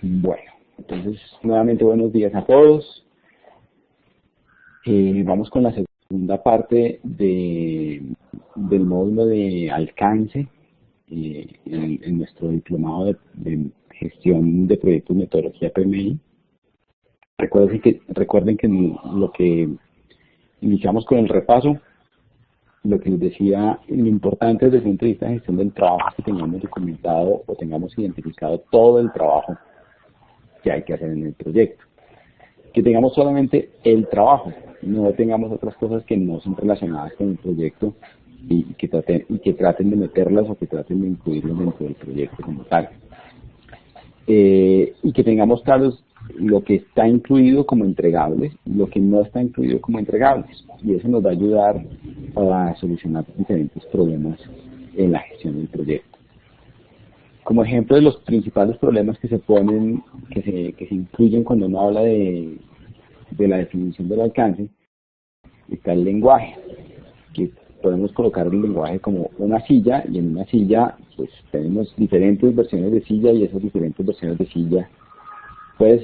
Bueno, entonces nuevamente buenos días a todos. Vamos con la segunda parte del módulo de alcance en nuestro diplomado de gestión de proyectos metodología PMI. Recuerden que lo que iniciamos con el repaso, lo que les decía, lo importante desde el punto de vista de gestión del trabajo es que tengamos documentado o tengamos identificado todo el trabajo que hay que hacer en el proyecto. Que tengamos solamente el trabajo, no tengamos otras cosas que no son relacionadas con el proyecto y que traten de meterlas o que traten de incluirlas dentro del proyecto como tal. Y que tengamos claros lo que está incluido como entregables y lo que no está incluido como entregables. Y eso nos va a ayudar a solucionar diferentes problemas en la gestión del proyecto. Como ejemplo de los principales problemas que se ponen, que se incluyen cuando uno habla de la definición del alcance, está el lenguaje, que podemos colocar el lenguaje como una silla, y en una silla pues tenemos diferentes versiones de silla, y esas diferentes versiones de silla pues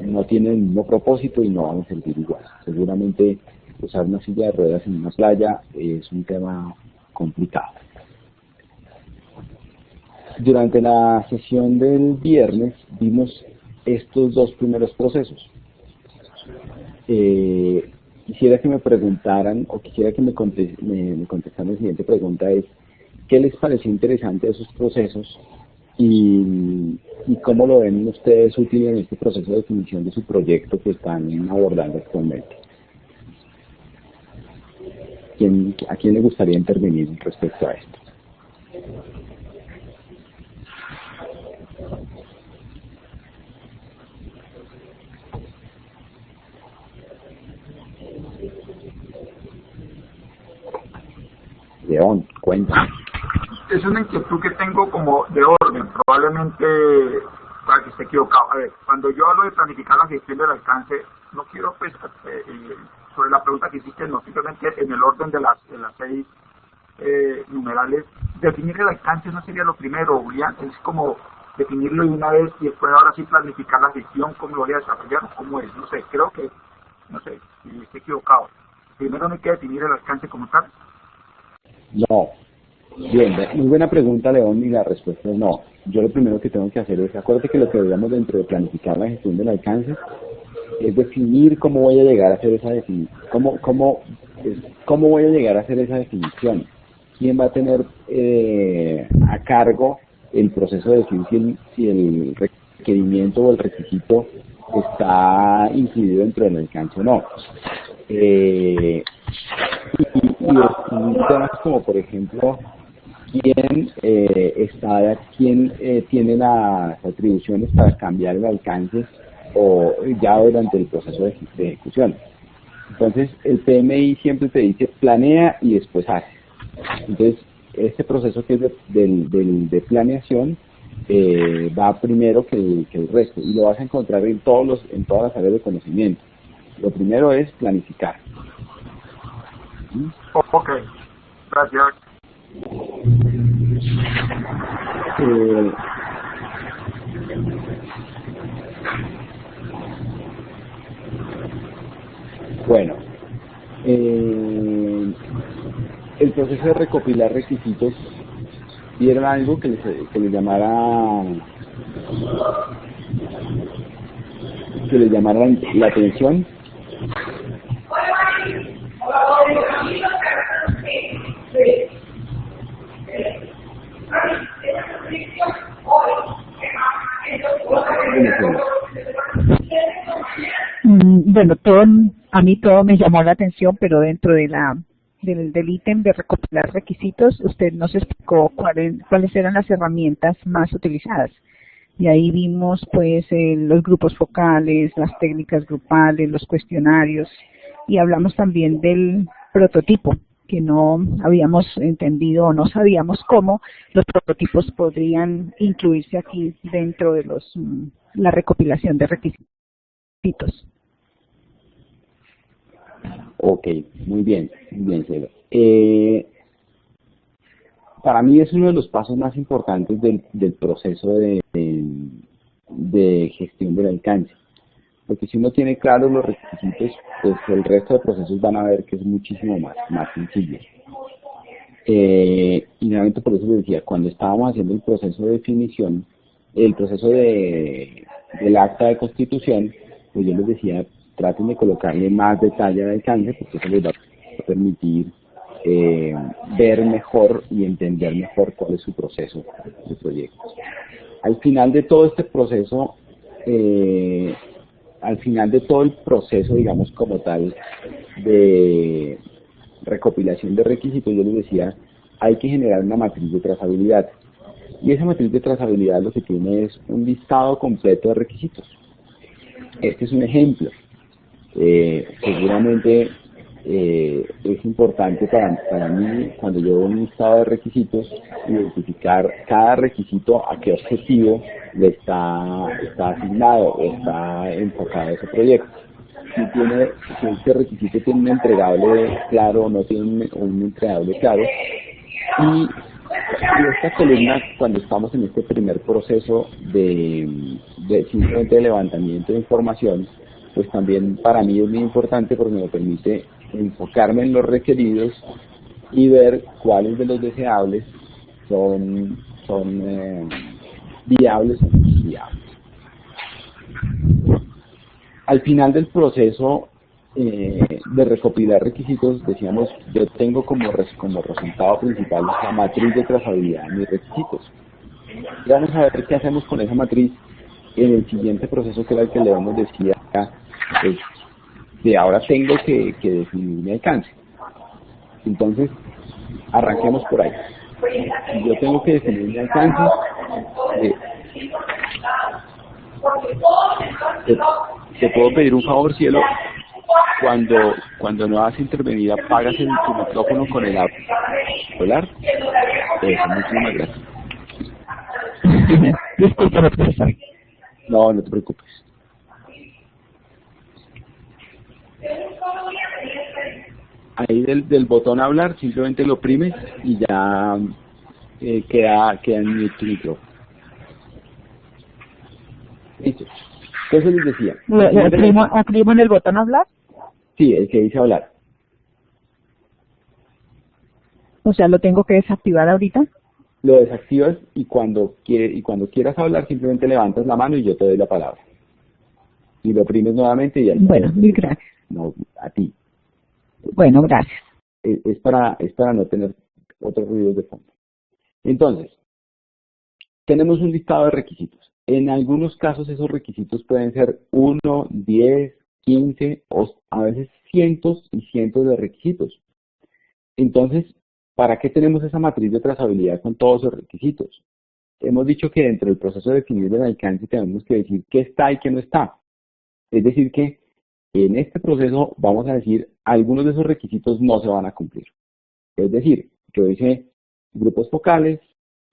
no tienen el mismo propósito y no van a servir igual. Seguramente usar una silla de ruedas en una playa es un tema complicado. Durante la sesión del viernes vimos estos dos primeros procesos. Quisiera que me preguntaran, o quisiera que me contestaran la siguiente pregunta: es ¿qué les pareció interesante de esos procesos y cómo lo ven ustedes útil en este proceso de definición de su proyecto que están abordando actualmente? ¿A quién le gustaría intervenir respecto a esto? León, cuéntame. Es una inquietud que tengo como de orden, probablemente para que esté equivocado. A ver, cuando yo hablo de planificar la gestión del alcance, no quiero, pues, sobre la pregunta que hiciste, no, simplemente en el orden de las 6 numerales, definir el alcance no sería lo primero, Julián, es como definirlo de una vez y después ahora sí planificar la gestión, cómo lo voy a desarrollar, cómo es, no sé, creo que, no sé, si estoy equivocado. Primero no hay que definir el alcance como tal. No. Bien, muy buena pregunta, León, y la respuesta es no. Yo lo primero que tengo que hacer es, acuérdate que lo que veíamos dentro de planificar la gestión del alcance es definir cómo voy a llegar a hacer esa definición, cómo voy a llegar a hacer esa definición, quién va a tener a cargo el proceso de definir si el requerimiento o el requisito está incluido dentro del alcance o no. Y temas como, por ejemplo, quién tiene las atribuciones para cambiar el alcance o ya durante el proceso de ejecución. Entonces, el PMI siempre te dice planea y después hace. Entonces, este proceso que es de planeación va primero que el resto, y lo vas a encontrar en todas las áreas de conocimiento. Lo primero es planificar. Ok, gracias. Bueno, el proceso de recopilar requisitos, ¿vieron algo que les llamara la atención? Bueno, a mí todo me llamó la atención, pero dentro de del ítem de recopilar requisitos, usted nos explicó cuáles eran las herramientas más utilizadas. Y ahí vimos pues los grupos focales, las técnicas grupales, los cuestionarios, y hablamos también del prototipo, que no habíamos entendido o no sabíamos cómo los prototipos podrían incluirse aquí dentro de la recopilación de requisitos. Ok, muy bien, Celo. Para mí es uno de los pasos más importantes del proceso de de gestión del alcance. Porque si uno tiene claros los requisitos, pues el resto de procesos van a ver que es muchísimo más sencillo. Y nuevamente por eso les decía, cuando estábamos haciendo el proceso de definición, el proceso del acta de constitución, pues yo les decía, traten de colocarle más detalle al alcance, porque eso les va a permitir ver mejor y entender mejor cuál es su proceso de proyecto. Al final de todo este proceso, al final de todo el proceso, digamos como tal, de recopilación de requisitos, yo les decía, hay que generar una matriz de trazabilidad. Y esa matriz de trazabilidad lo que tiene es un listado completo de requisitos. Este es un ejemplo. Seguramente es importante para mí, cuando yo veo un listado de requisitos, identificar cada requisito a qué objetivo le está asignado o está enfocado ese proyecto. Si este requisito tiene un entregable claro o no tiene un entregable claro. Y esta columna, cuando estamos en este primer proceso de simplemente de levantamiento de información, pues también para mí es muy importante porque me permite enfocarme en los requeridos y ver cuáles de los deseables son viables o no viables. Al final del proceso de recopilar requisitos, decíamos, yo tengo como resultado principal la matriz de trazabilidad de mis requisitos. Y vamos a ver qué hacemos con esa matriz en el siguiente proceso, que era el que León decía, pues, de ahora tengo que definir mi alcance. Entonces, arranquemos por ahí. Si yo tengo que definir mi alcance, te puedo pedir un favor, cielo. Cuando no vas a intervenir, apagas tu micrófono con el hablar. Muchísimas gracias. Disculpa, profesor. No, no te preocupes. Ahí del botón hablar, simplemente lo oprimes y ya queda en mute tu micrófono. Listo. Entonces les decía. ¿Aprimo en el botón hablar? Sí, el que dice hablar. O sea, ¿lo tengo que desactivar ahorita? Lo desactivas y cuando quieras hablar, simplemente levantas la mano y yo te doy la palabra. Y lo oprimes nuevamente y ya. Bueno, mil gracias. No, a ti. Bueno, gracias. Es para no tener otros ruidos de fondo. Entonces, tenemos un listado de requisitos. En algunos casos esos requisitos pueden ser 1, 10, 15 o a veces cientos y cientos de requisitos. Entonces, ¿para qué tenemos esa matriz de trazabilidad con todos esos requisitos? Hemos dicho que dentro del proceso de definir el alcance tenemos que decir qué está y qué no está. Es decir que en este proceso vamos a decir algunos de esos requisitos no se van a cumplir. Es decir, yo hice grupos focales,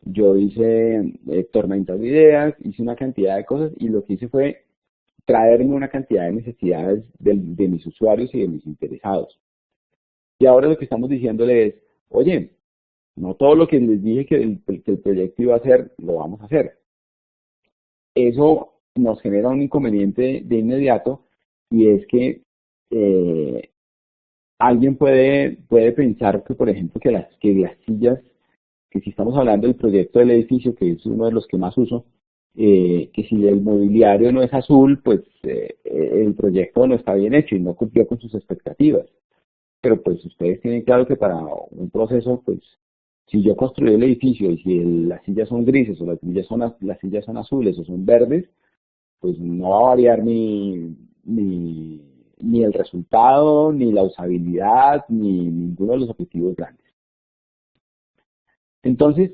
yo hice tormentas de ideas, hice una cantidad de cosas y lo que hice fue traerme una cantidad de necesidades de mis usuarios y de mis interesados. Y ahora lo que estamos diciéndole es, oye, no todo lo que les dije que el proyecto iba a hacer, lo vamos a hacer. Eso nos genera un inconveniente de inmediato y es que alguien puede pensar que, por ejemplo, que las sillas, que si estamos hablando del proyecto del edificio, que es uno de los que más uso, que si el mobiliario no es azul, pues el proyecto no está bien hecho y no cumplió con sus expectativas. Pero pues ustedes tienen claro que para un proceso, pues si yo construí el edificio y si las sillas son grises o las sillas son azules o son verdes, pues no va a variar ni el resultado, ni la usabilidad, ni ninguno de los objetivos grandes. Entonces,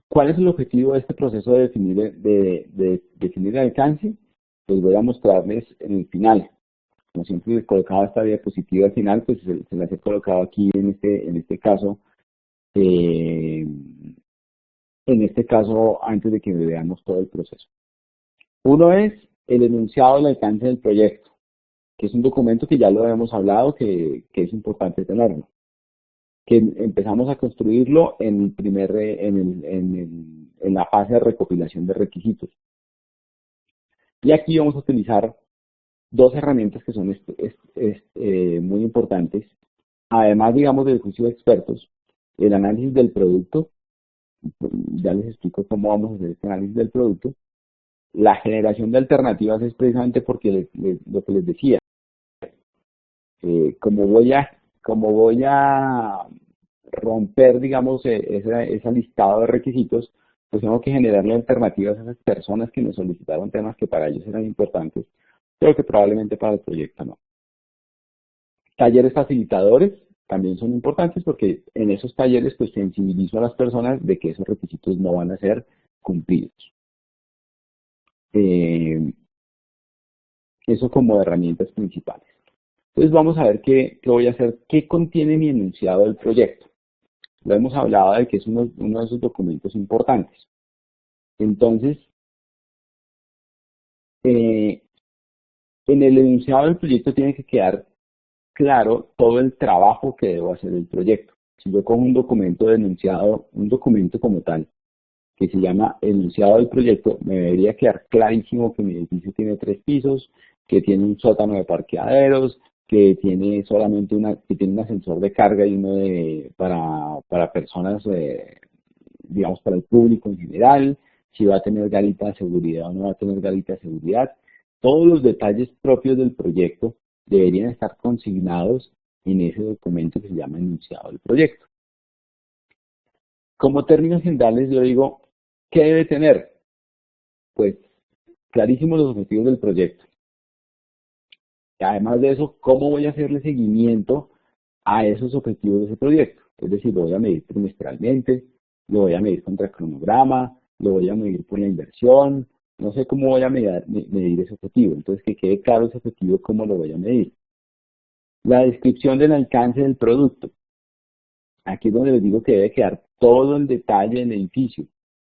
¿cuál es el objetivo de este proceso de definir el alcance? Pues voy a mostrarles en el final. Como siempre les colocaba esta diapositiva al final, pues se las he colocado aquí en este caso, antes de que veamos todo el proceso. Uno es el enunciado del alcance del proyecto, que es un documento que ya lo habíamos hablado, que es importante tenerlo. Que empezamos a construirlo en en la fase de recopilación de requisitos. Y aquí vamos a utilizar dos herramientas que son muy importantes. Además, digamos, del juicio de expertos, el análisis del producto, ya les explico cómo vamos a hacer este análisis del producto. La generación de alternativas es precisamente porque lo que les decía, como voy a romper, digamos, ese listado de requisitos, pues tengo que generarle alternativas a esas personas que me solicitaron temas que para ellos eran importantes, pero que probablemente para el proyecto no. Talleres facilitadores también son importantes porque en esos talleres pues sensibilizo a las personas de que esos requisitos no van a ser cumplidos. Eso como herramientas principales. Entonces vamos a ver qué voy a hacer, qué contiene mi enunciado del proyecto. Lo hemos hablado de que es uno de esos documentos importantes. Entonces, en el enunciado del proyecto tiene que quedar claro todo el trabajo que debo hacer del proyecto. Si yo cojo un documento de enunciado, un documento como tal, que se llama enunciado del proyecto, me debería quedar clarísimo que mi edificio tiene 3 pisos, que tiene un sótano de parqueaderos, que tiene solamente que tiene un ascensor de carga y uno para personas, digamos, para el público en general, si va a tener garita de seguridad o no va a tener garita de seguridad. Todos los detalles propios del proyecto deberían estar consignados en ese documento que se llama enunciado del proyecto. Como términos generales, yo digo, ¿qué debe tener? Pues, clarísimos los objetivos del proyecto. Y además de eso, ¿cómo voy a hacerle seguimiento a esos objetivos de ese proyecto? Es decir, lo voy a medir trimestralmente, lo voy a medir contra cronograma, lo voy a medir por la inversión, no sé cómo voy a medir ese objetivo. Entonces, que quede claro ese objetivo, cómo lo voy a medir. La descripción del alcance del producto. Aquí es donde les digo que debe quedar todo el detalle del edificio.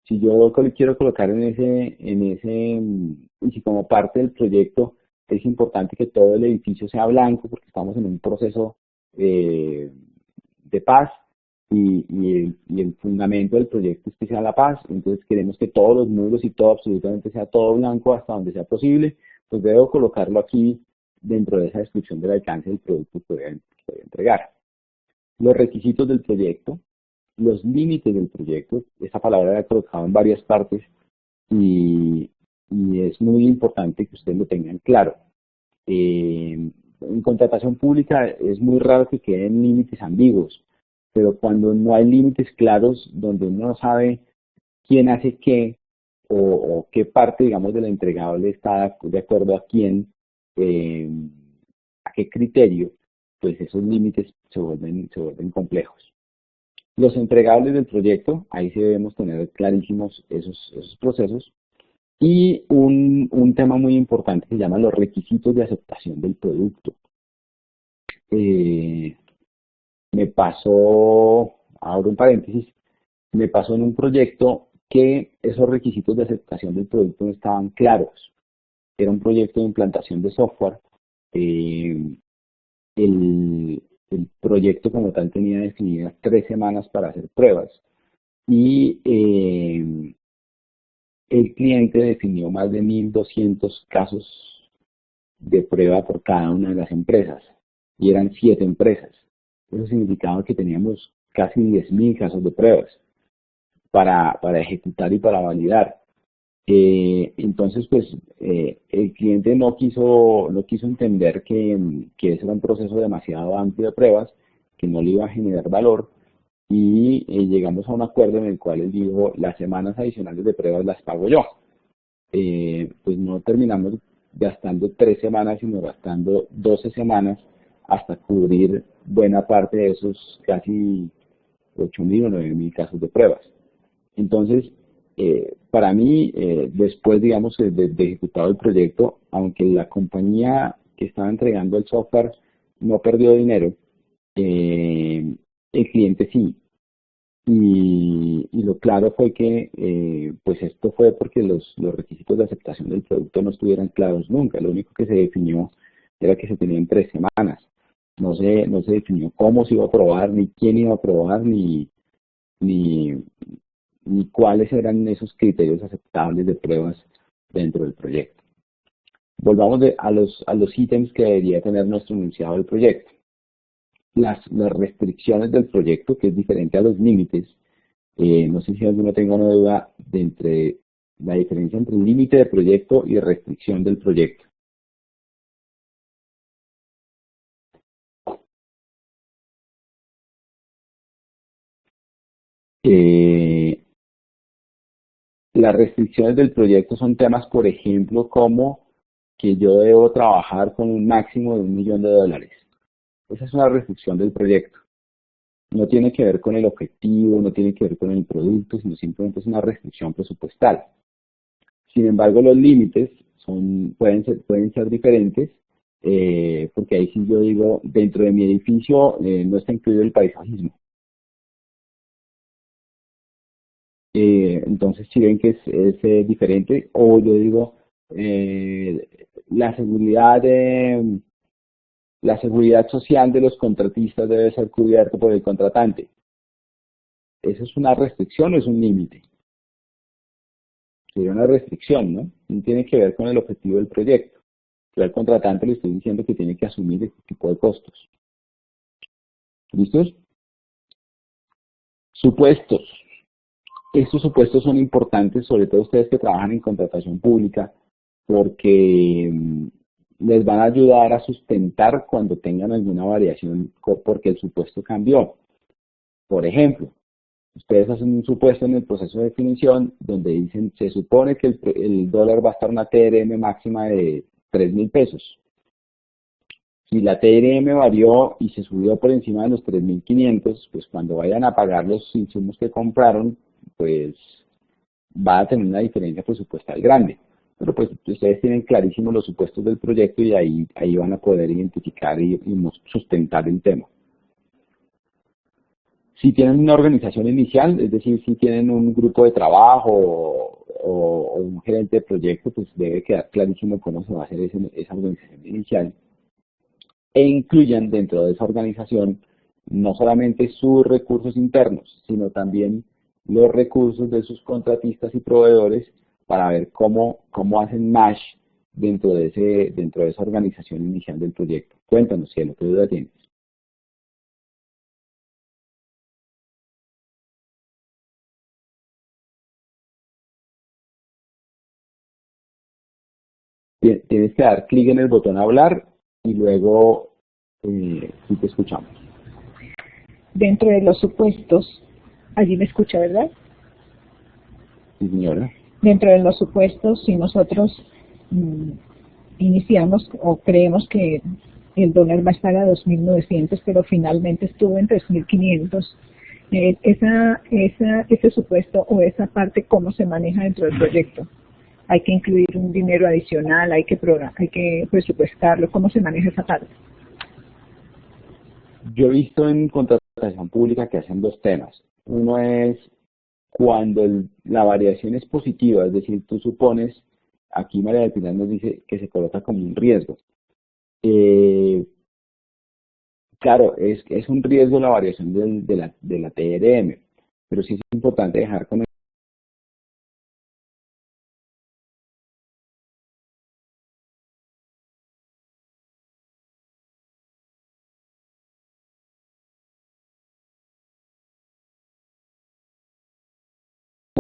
Si yo quiero colocar y si como parte del proyecto es importante que todo el edificio sea blanco porque estamos en un proceso de paz y el fundamento del proyecto es que sea la paz, entonces queremos que todos los muros y todo, absolutamente sea todo blanco hasta donde sea posible, pues debo colocarlo aquí dentro de esa descripción del alcance del producto que voy a entregar. Los requisitos del proyecto, los límites del proyecto, esta palabra la he colocado en varias partes y es muy importante que ustedes lo tengan claro. En contratación pública es muy raro que queden límites ambiguos, pero cuando no hay límites claros, donde uno no sabe quién hace qué o qué parte, digamos, del entregable está de acuerdo a quién, a qué criterio, pues esos límites se vuelven complejos. Los entregables del proyecto, ahí sí debemos tener clarísimos esos procesos. Y un tema muy importante que se llama los requisitos de aceptación del producto. Me pasó, abro un paréntesis, me pasó en un proyecto que esos requisitos de aceptación del producto no estaban claros. Era un proyecto de implantación de software. El proyecto como tal tenía definidas 3 semanas para hacer pruebas y el cliente definió más de 1.200 casos de prueba por cada una de las empresas y eran 7 empresas. Eso significaba que teníamos casi 10.000 casos de pruebas para ejecutar y para validar. Entonces, pues, el cliente no quiso entender que ese era un proceso demasiado amplio de pruebas, que no le iba a generar valor, y llegamos a un acuerdo en el cual él dijo, las semanas adicionales de pruebas las pago yo. Pues no terminamos gastando 3 semanas, sino gastando 12 semanas hasta cubrir buena parte de esos casi 8.000 o 9.000 casos de pruebas. Entonces, para mí, después, digamos, de ejecutado el proyecto, aunque la compañía que estaba entregando el software no perdió dinero, el cliente sí. Y lo claro fue que, pues esto fue porque los requisitos de aceptación del producto no estuvieran claros nunca. Lo único que se definió era que se tenían 3 semanas. No se definió cómo se iba a aprobar, ni quién iba a aprobar, ni y cuáles eran esos criterios aceptables de pruebas dentro del proyecto. Volvamos a los ítems que debería tener nuestro enunciado del proyecto. Las restricciones del proyecto, que es diferente a los límites. No sé si alguno tenga una duda de entre la diferencia entre límite de proyecto y restricción del proyecto. Las restricciones del proyecto son temas, por ejemplo, como que yo debo trabajar con un máximo de $1 millón. Esa es una restricción del proyecto. No tiene que ver con el objetivo, no tiene que ver con el producto, sino simplemente es una restricción presupuestal. Sin embargo, los límites pueden ser diferentes, porque ahí sí yo digo, dentro de mi edificio no está incluido el paisajismo. Entonces, si ven que es diferente, o yo digo, la seguridad social de los contratistas debe ser cubierta por el contratante. ¿Eso es una restricción o es un límite? Sería una restricción, ¿no? No tiene que ver con el objetivo del proyecto. Yo al contratante le estoy diciendo que tiene que asumir este tipo de costos. ¿Listos? Supuestos. Estos supuestos son importantes, sobre todo ustedes que trabajan en contratación pública, porque les van a ayudar a sustentar cuando tengan alguna variación porque el supuesto cambió. Por ejemplo, ustedes hacen un supuesto en el proceso de definición donde dicen, se supone que el dólar va a estar en una TRM máxima de 3.000 pesos. Si la TRM varió y se subió por encima de los 3.500, pues cuando vayan a pagar los insumos que compraron, pues va a tener una diferencia presupuestal grande. Pero pues ustedes tienen clarísimos los supuestos del proyecto y ahí van a poder identificar y sustentar el tema. Si tienen una organización inicial, es decir, si tienen un grupo de trabajo o un gerente de proyecto, pues debe quedar clarísimo cómo se va a hacer esa organización inicial. E incluyan dentro de esa organización no solamente sus recursos internos, sino también los recursos de sus contratistas y proveedores para ver cómo hacen match dentro de esa organización inicial del proyecto. Cuéntanos, Cielo, ¿qué duda tienes? Tienes que dar clic en el botón hablar y luego sí te escuchamos. Dentro de los supuestos, allí me escucha, ¿verdad? Sí, señora. Dentro de los supuestos, si nosotros iniciamos o creemos que el dólar va a estar a 2.900, pero finalmente estuvo en 3.500, ese supuesto o esa parte, ¿cómo se maneja dentro del proyecto? Hay que incluir un dinero adicional, hay que presupuestarlo, ¿cómo se maneja esa parte? Yo he visto en contratación pública que hacen dos temas. Uno es cuando la variación es positiva, es decir, tú supones, aquí María del Pilar nos dice que se coloca como un riesgo. Claro, es un riesgo la variación de la TRM, pero sí es importante dejar con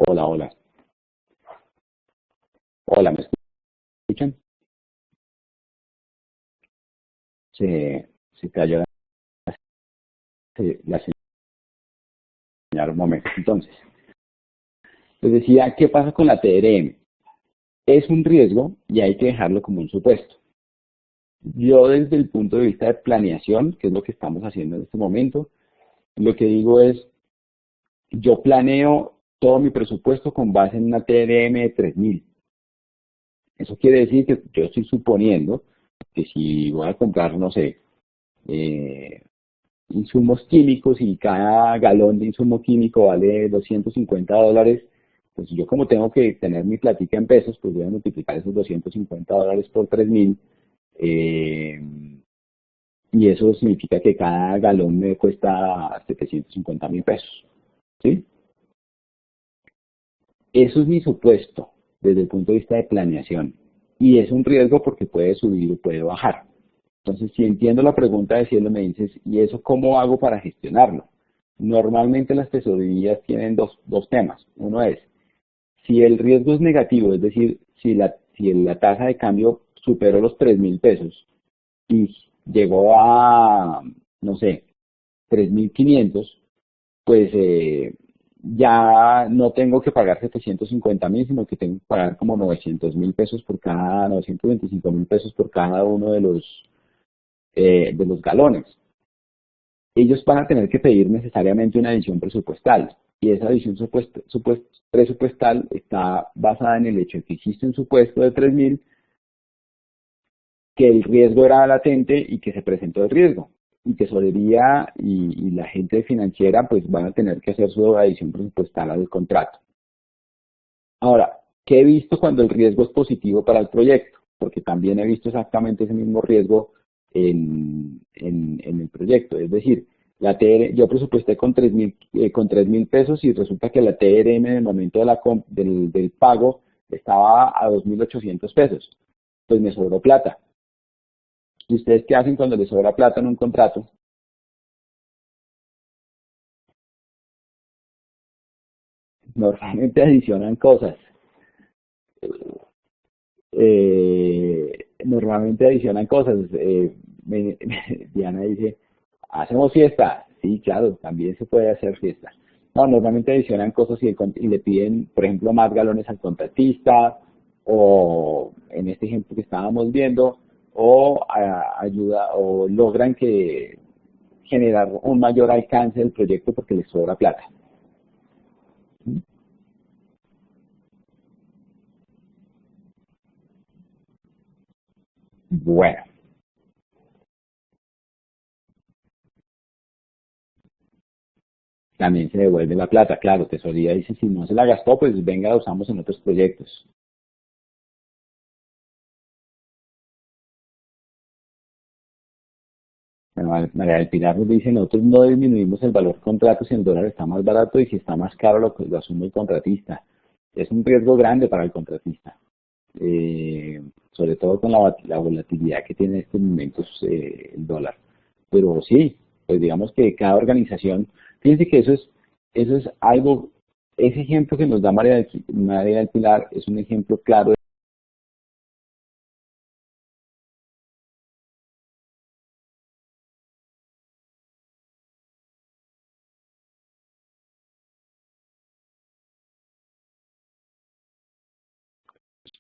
Hola, hola. Hola, ¿me escuchan? Se cayó la señal un momento. Entonces, les decía, ¿qué pasa con la TRM? Es un riesgo y hay que dejarlo como un supuesto. Yo desde el punto de vista de planeación, que es lo que estamos haciendo en este momento, lo que digo es, yo planeo todo mi presupuesto con base en una TRM de 3.000. Eso quiere decir que yo estoy suponiendo que si voy a comprar, no sé, insumos químicos y cada galón de insumo químico vale $250, pues yo como tengo que tener mi platica en pesos, pues voy a multiplicar esos $250 por 3.000 y eso significa que cada galón me cuesta 750.000 pesos, ¿sí? Eso es mi supuesto desde el punto de vista de planeación. Y es un riesgo porque puede subir o puede bajar. Entonces, si entiendo la pregunta de Cielo, me dices, ¿y eso cómo hago para gestionarlo? Normalmente las tesorerías tienen dos temas. Uno es, si el riesgo es negativo, es decir, si la tasa de cambio superó los 3.000 pesos y llegó a, no sé, 3.500, pues ya no tengo que pagar 750.000, sino que tengo que pagar como 900.000 pesos por cada, 925.000 pesos por cada uno de los galones. Ellos van a tener que pedir necesariamente una adición presupuestal, y esa adición presupuestal está basada en el hecho de que existe un supuesto de 3.000, que el riesgo era latente y que se presentó el riesgo, y tesorería y la gente financiera pues van a tener que hacer su adición presupuestal al contrato. Ahora, ¿qué he visto cuando el riesgo es positivo para el proyecto? Porque también he visto exactamente ese mismo riesgo en el proyecto. Es decir, yo presupuesté con 3.000 pesos y resulta que la TRM en el momento del pago estaba a 2.800 pesos. Pues me sobró plata. ¿Y ustedes qué hacen cuando les sobra plata en un contrato? Normalmente adicionan cosas. Normalmente adicionan cosas. Diana dice, ¿hacemos fiesta? Sí, claro, también se puede hacer fiesta. No, normalmente adicionan cosas y le piden, por ejemplo, más galones al contratista, o en este ejemplo que estábamos viendo, o ayuda, o logran generar un mayor alcance del proyecto porque les sobra plata. Bueno. También se devuelve la plata, claro, tesorería dice, si no se la gastó, pues venga, la usamos en otros proyectos. Bueno, María del Pilar nos dice, nosotros no disminuimos el valor contrato si el dólar está más barato, y si está más caro lo asume el contratista. Es un riesgo grande para el contratista, sobre todo con la volatilidad que tiene en estos momentos el dólar. Pero sí, pues digamos que cada organización, fíjense que eso es algo, ese ejemplo que nos da María del Pilar es un ejemplo claro.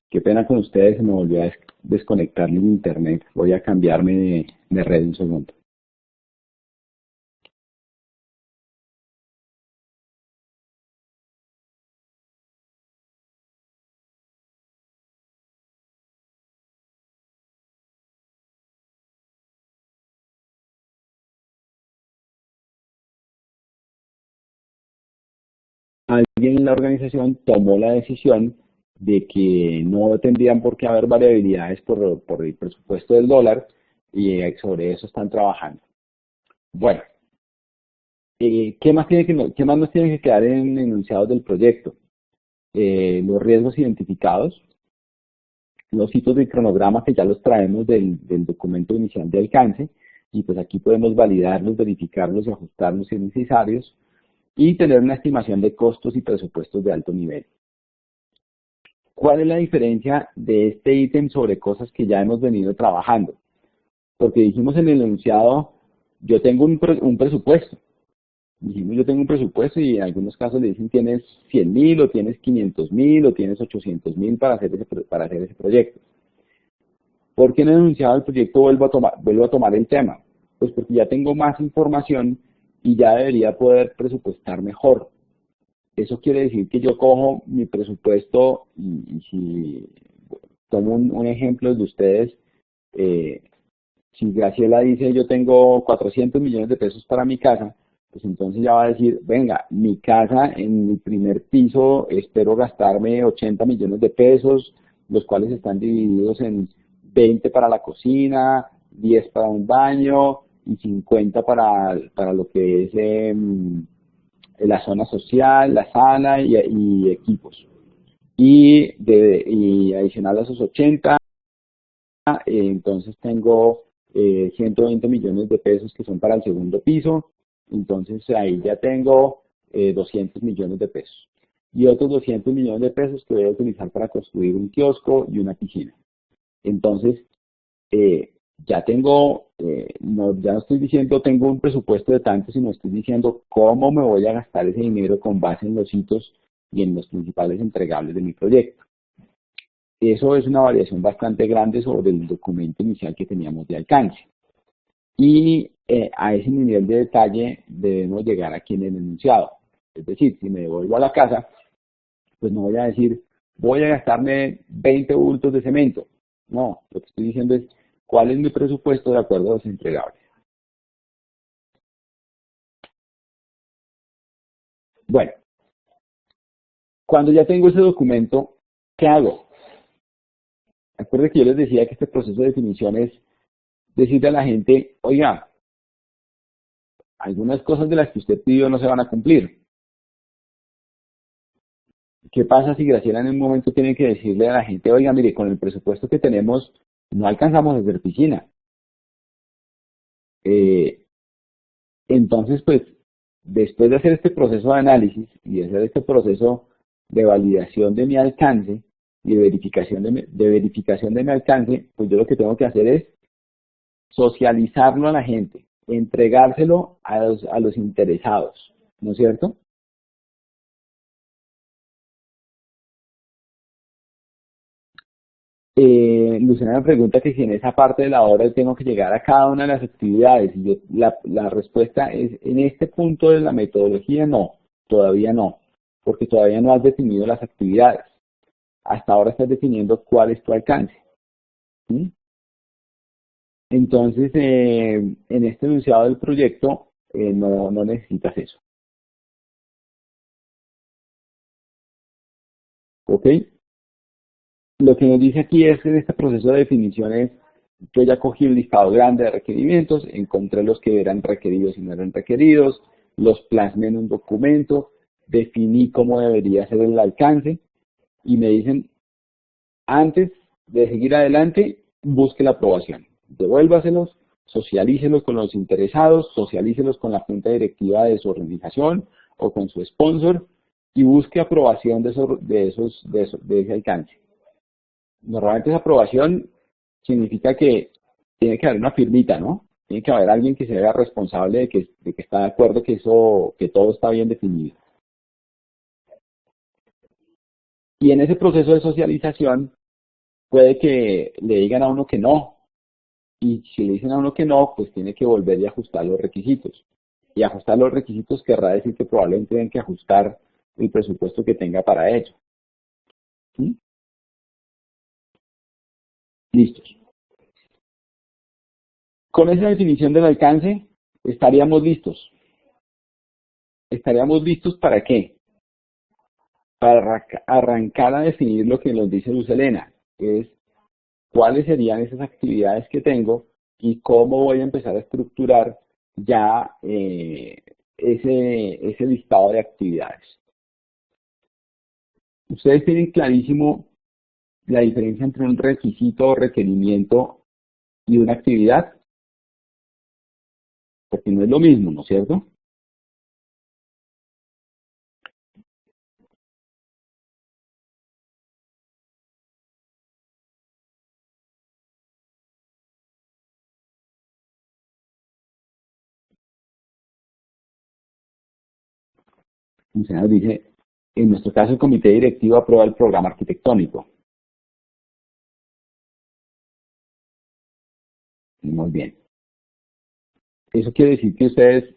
Qué pena con ustedes, se me volvió a desconectar el internet. Voy a cambiarme de red un segundo. Alguien en la organización tomó la decisión de que no tendrían por qué haber variabilidades por el presupuesto del dólar, y sobre eso están trabajando. Bueno, ¿qué más nos tiene que quedar en enunciados del proyecto? Los riesgos identificados, los hitos de cronograma que ya los traemos del documento inicial de alcance, y pues aquí podemos validarlos, verificarlos y ajustarlos si es necesarios, y tener una estimación de costos y presupuestos de alto nivel. ¿Cuál es la diferencia de este ítem sobre cosas que ya hemos venido trabajando? Porque dijimos en el enunciado, yo tengo un presupuesto. Dijimos, yo tengo un presupuesto, y en algunos casos le dicen, tienes 100.000 o tienes 500.000 o tienes 800.000 para hacer ese proyecto. ¿Por qué en el enunciado del proyecto vuelvo a tomar el tema? Pues porque ya tengo más información y ya debería poder presupuestar mejor. Eso quiere decir que yo cojo mi presupuesto y si tomo un ejemplo de ustedes, si Graciela dice yo tengo 400 millones de pesos para mi casa, pues entonces ya va a decir, venga, mi casa en mi primer piso espero gastarme 80 millones de pesos, los cuales están divididos en 20 para la cocina, 10 para un baño y 50 para lo que es la zona social, la sala y equipos. y adicional a esos 80, entonces tengo 120 millones de pesos que son para el segundo piso, entonces ahí ya tengo 200 millones de pesos. Y otros 200 millones de pesos que voy a utilizar para construir un kiosco y una piscina. Entonces, ya tengo, ya no estoy diciendo tengo un presupuesto de tanto, sino estoy diciendo cómo me voy a gastar ese dinero con base en los hitos y en los principales entregables de mi proyecto. Eso es una variación bastante grande sobre el documento inicial que teníamos de alcance. Y a ese nivel de detalle debemos llegar aquí en el enunciado. Es decir, si me devuelvo a la casa, pues no voy a decir, voy a gastarme 20 bultos de cemento. No, lo que estoy diciendo es, ¿cuál es mi presupuesto de acuerdo a los entregables? Bueno, cuando ya tengo ese documento, ¿qué hago? Recuerden que yo les decía que este proceso de definición es decirle a la gente, oiga, algunas cosas de las que usted pidió no se van a cumplir. ¿Qué pasa si Graciela en un momento tiene que decirle a la gente, oiga, mire, con el presupuesto que tenemos no alcanzamos a hacer piscina? Entonces, pues, después de hacer este proceso de análisis y de hacer este proceso de validación de mi alcance y de verificación de mi alcance, pues yo lo que tengo que hacer es socializarlo a la gente, entregárselo a los interesados, ¿no es cierto? Luciana me pregunta que si en esa parte de la obra tengo que llegar a cada una de las actividades. Y la respuesta es, en este punto de la metodología, no, todavía no, porque todavía no has definido las actividades. Hasta ahora estás definiendo cuál es tu alcance. ¿Sí? Entonces, en este enunciado del proyecto, no necesitas eso. ¿Ok? Lo que nos dice aquí es que en este proceso de definición es, yo ya cogí un listado grande de requerimientos, encontré los que eran requeridos y no eran requeridos, los plasmé en un documento, definí cómo debería ser el alcance y me dicen, antes de seguir adelante, busque la aprobación. Devuélvaselos, socialícelos con los interesados, socialícelos con la junta directiva de su organización o con su sponsor y busque aprobación de ese alcance. Normalmente esa aprobación significa que tiene que haber una firmita, ¿no? Tiene que haber alguien que se haga responsable de que está de acuerdo que todo está bien definido. Y en ese proceso de socialización puede que le digan a uno que no. Y si le dicen a uno que no, pues tiene que volver y ajustar los requisitos. Y ajustar los requisitos querrá decir que probablemente tienen que ajustar el presupuesto que tenga para ello. ¿Sí? Listos. Con esa definición del alcance, estaríamos listos. ¿Estaríamos listos para qué? Para arrancar a definir lo que nos dice Luz Helena, que es cuáles serían esas actividades que tengo y cómo voy a empezar a estructurar ya ese listado de actividades. Ustedes tienen clarísimo la diferencia entre un requisito o requerimiento y una actividad, porque no es lo mismo, ¿no es cierto? El senador dice, en nuestro caso el comité directivo aprueba el programa arquitectónico. Muy bien. Eso quiere decir que ustedes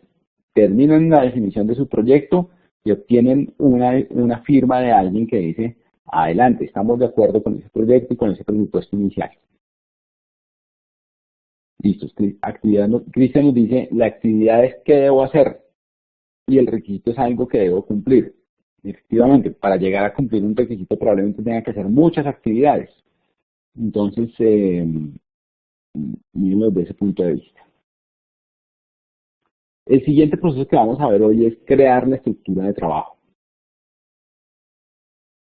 terminan la definición de su proyecto y obtienen una firma de alguien que dice, adelante, estamos de acuerdo con ese proyecto y con ese presupuesto inicial. Listo. Cristian nos dice, la actividad es qué debo hacer y el requisito es algo que debo cumplir. Efectivamente, para llegar a cumplir un requisito probablemente tenga que hacer muchas actividades. Entonces, mírenlo desde ese punto de vista. El siguiente proceso que vamos a ver hoy es crear la estructura de trabajo.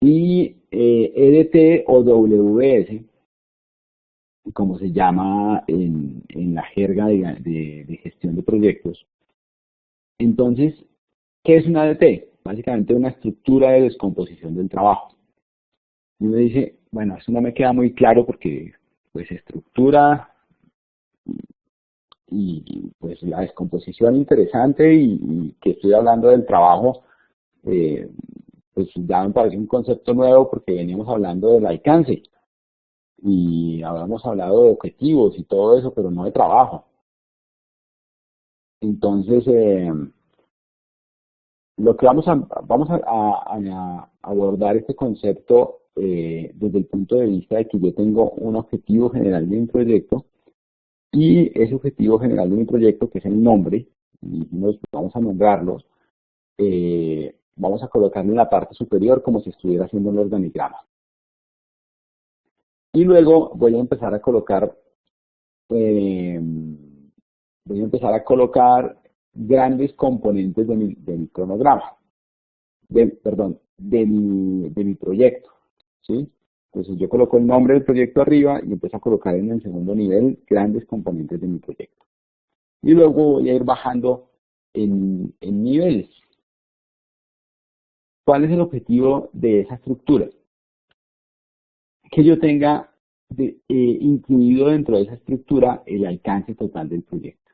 Y EDT o WS, como se llama en la jerga de gestión de proyectos. Entonces, ¿qué es una ADT? Básicamente una estructura de descomposición del trabajo. Y uno dice, bueno, eso no me queda muy claro porque pues estructura y pues la descomposición interesante y que estoy hablando del trabajo, pues ya me parece un concepto nuevo porque veníamos hablando del alcance y habíamos hablado de objetivos y todo eso, pero no de trabajo. Entonces, lo que vamos a abordar este concepto desde el punto de vista de que yo tengo un objetivo general de mi proyecto y ese objetivo general de mi proyecto, que es el nombre, y vamos a nombrarlos, vamos a colocarlo en la parte superior como si estuviera haciendo un organigrama. Y luego voy a empezar a colocar grandes componentes de mi cronograma, de mi proyecto, ¿sí? Entonces yo coloco el nombre del proyecto arriba y empiezo a colocar en el segundo nivel grandes componentes de mi proyecto. Y luego voy a ir bajando en niveles. ¿Cuál es el objetivo de esa estructura? Que yo tenga incluido dentro de esa estructura el alcance total del proyecto.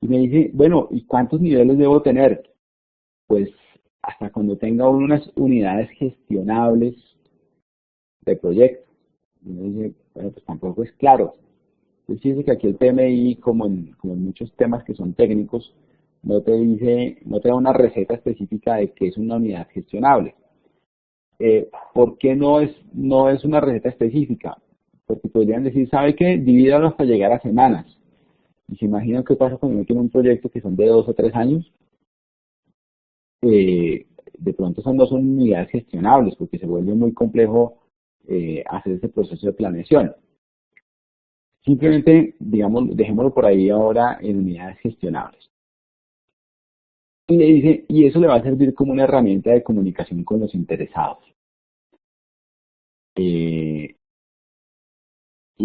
Y me dice, bueno, ¿y cuántos niveles debo tener? Pues hasta cuando tenga unas unidades gestionables de proyecto. Y me dice, bueno, pues tampoco es claro. Entonces dice que aquí el PMI, como en muchos temas que son técnicos, no te da una receta específica de qué es una unidad gestionable. ¿Por qué no es una receta específica? Porque podrían decir, ¿sabe qué? Divídalo hasta llegar a semanas. Y se imaginan qué pasa cuando uno tiene un proyecto que son de 2 o 3 años. De pronto no son unidades gestionables porque se vuelve muy complejo hacer ese proceso de planeación. Simplemente, digamos, dejémoslo por ahí ahora en unidades gestionables. Y le dice, y eso le va a servir como una herramienta de comunicación con los interesados. Y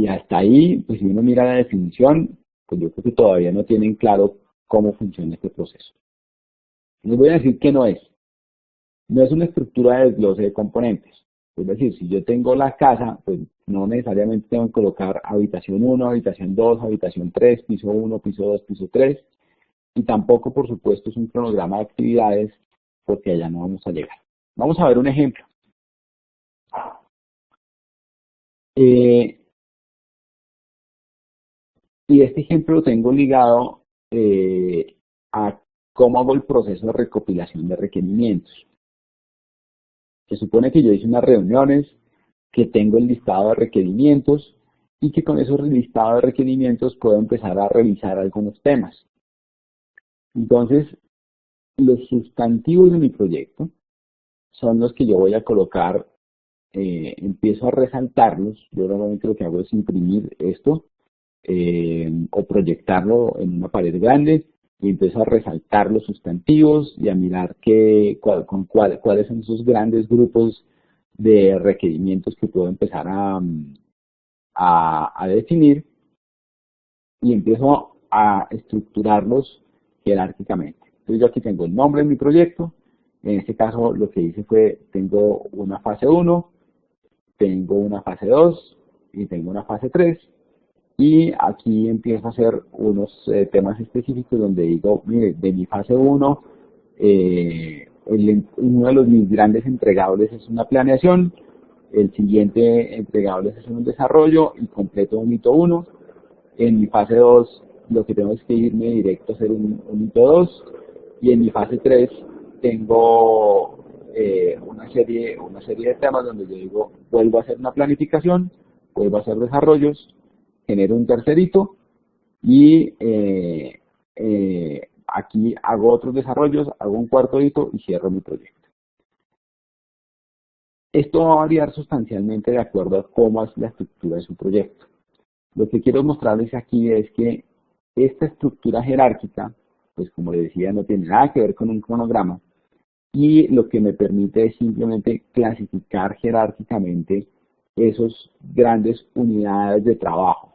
hasta ahí, pues si uno mira la definición, pues yo creo que todavía no tienen claro cómo funciona este proceso. Les voy a decir que no es. No es una estructura de desglose de componentes. Es decir, si yo tengo la casa, pues no necesariamente tengo que colocar habitación 1, habitación 2, habitación 3, piso 1, piso 2, piso 3. Y tampoco, por supuesto, es un cronograma de actividades porque allá no vamos a llegar. Vamos a ver un ejemplo. Y este ejemplo lo tengo ligado a cómo hago el proceso de recopilación de requerimientos. Se supone que yo hice unas reuniones, que tengo el listado de requerimientos y que con esos listados de requerimientos puedo empezar a revisar algunos temas. Entonces, los sustantivos de mi proyecto son los que yo voy a colocar, empiezo a resaltarlos. Yo normalmente lo que hago es imprimir esto o proyectarlo en una pared grande y empiezo a resaltar los sustantivos y a mirar cuáles son esos grandes grupos de requerimientos que puedo empezar a definir y empiezo a estructurarlos jerárquicamente. Entonces yo aquí tengo el nombre de mi proyecto. En este caso lo que hice fue, tengo una fase 1, tengo una fase 2 y tengo una fase 3. Y aquí empiezo a hacer unos temas específicos donde digo, mire, de mi fase 1, uno de mis grandes entregables es una planeación, el siguiente entregable es un desarrollo y completo un hito 1. En mi fase 2 lo que tengo es que irme directo a hacer un hito 2 y en mi fase 3 tengo una serie de temas donde yo digo, vuelvo a hacer una planificación, vuelvo a hacer desarrollos, genero un tercer hito y aquí hago otros desarrollos, hago un cuarto hito y cierro mi proyecto. Esto va a variar sustancialmente de acuerdo a cómo es la estructura de su proyecto. Lo que quiero mostrarles aquí es que esta estructura jerárquica, pues como les decía, no tiene nada que ver con un cronograma y lo que me permite es simplemente clasificar jerárquicamente esos grandes unidades de trabajo,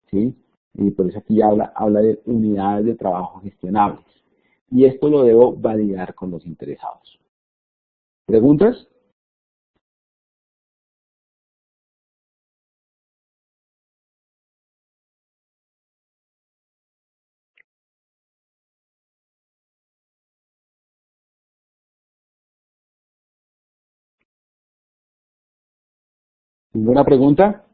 ¿sí? Y por eso aquí habla de unidades de trabajo gestionables. Y esto lo debo validar con los interesados. ¿Preguntas? ¿Ninguna pregunta?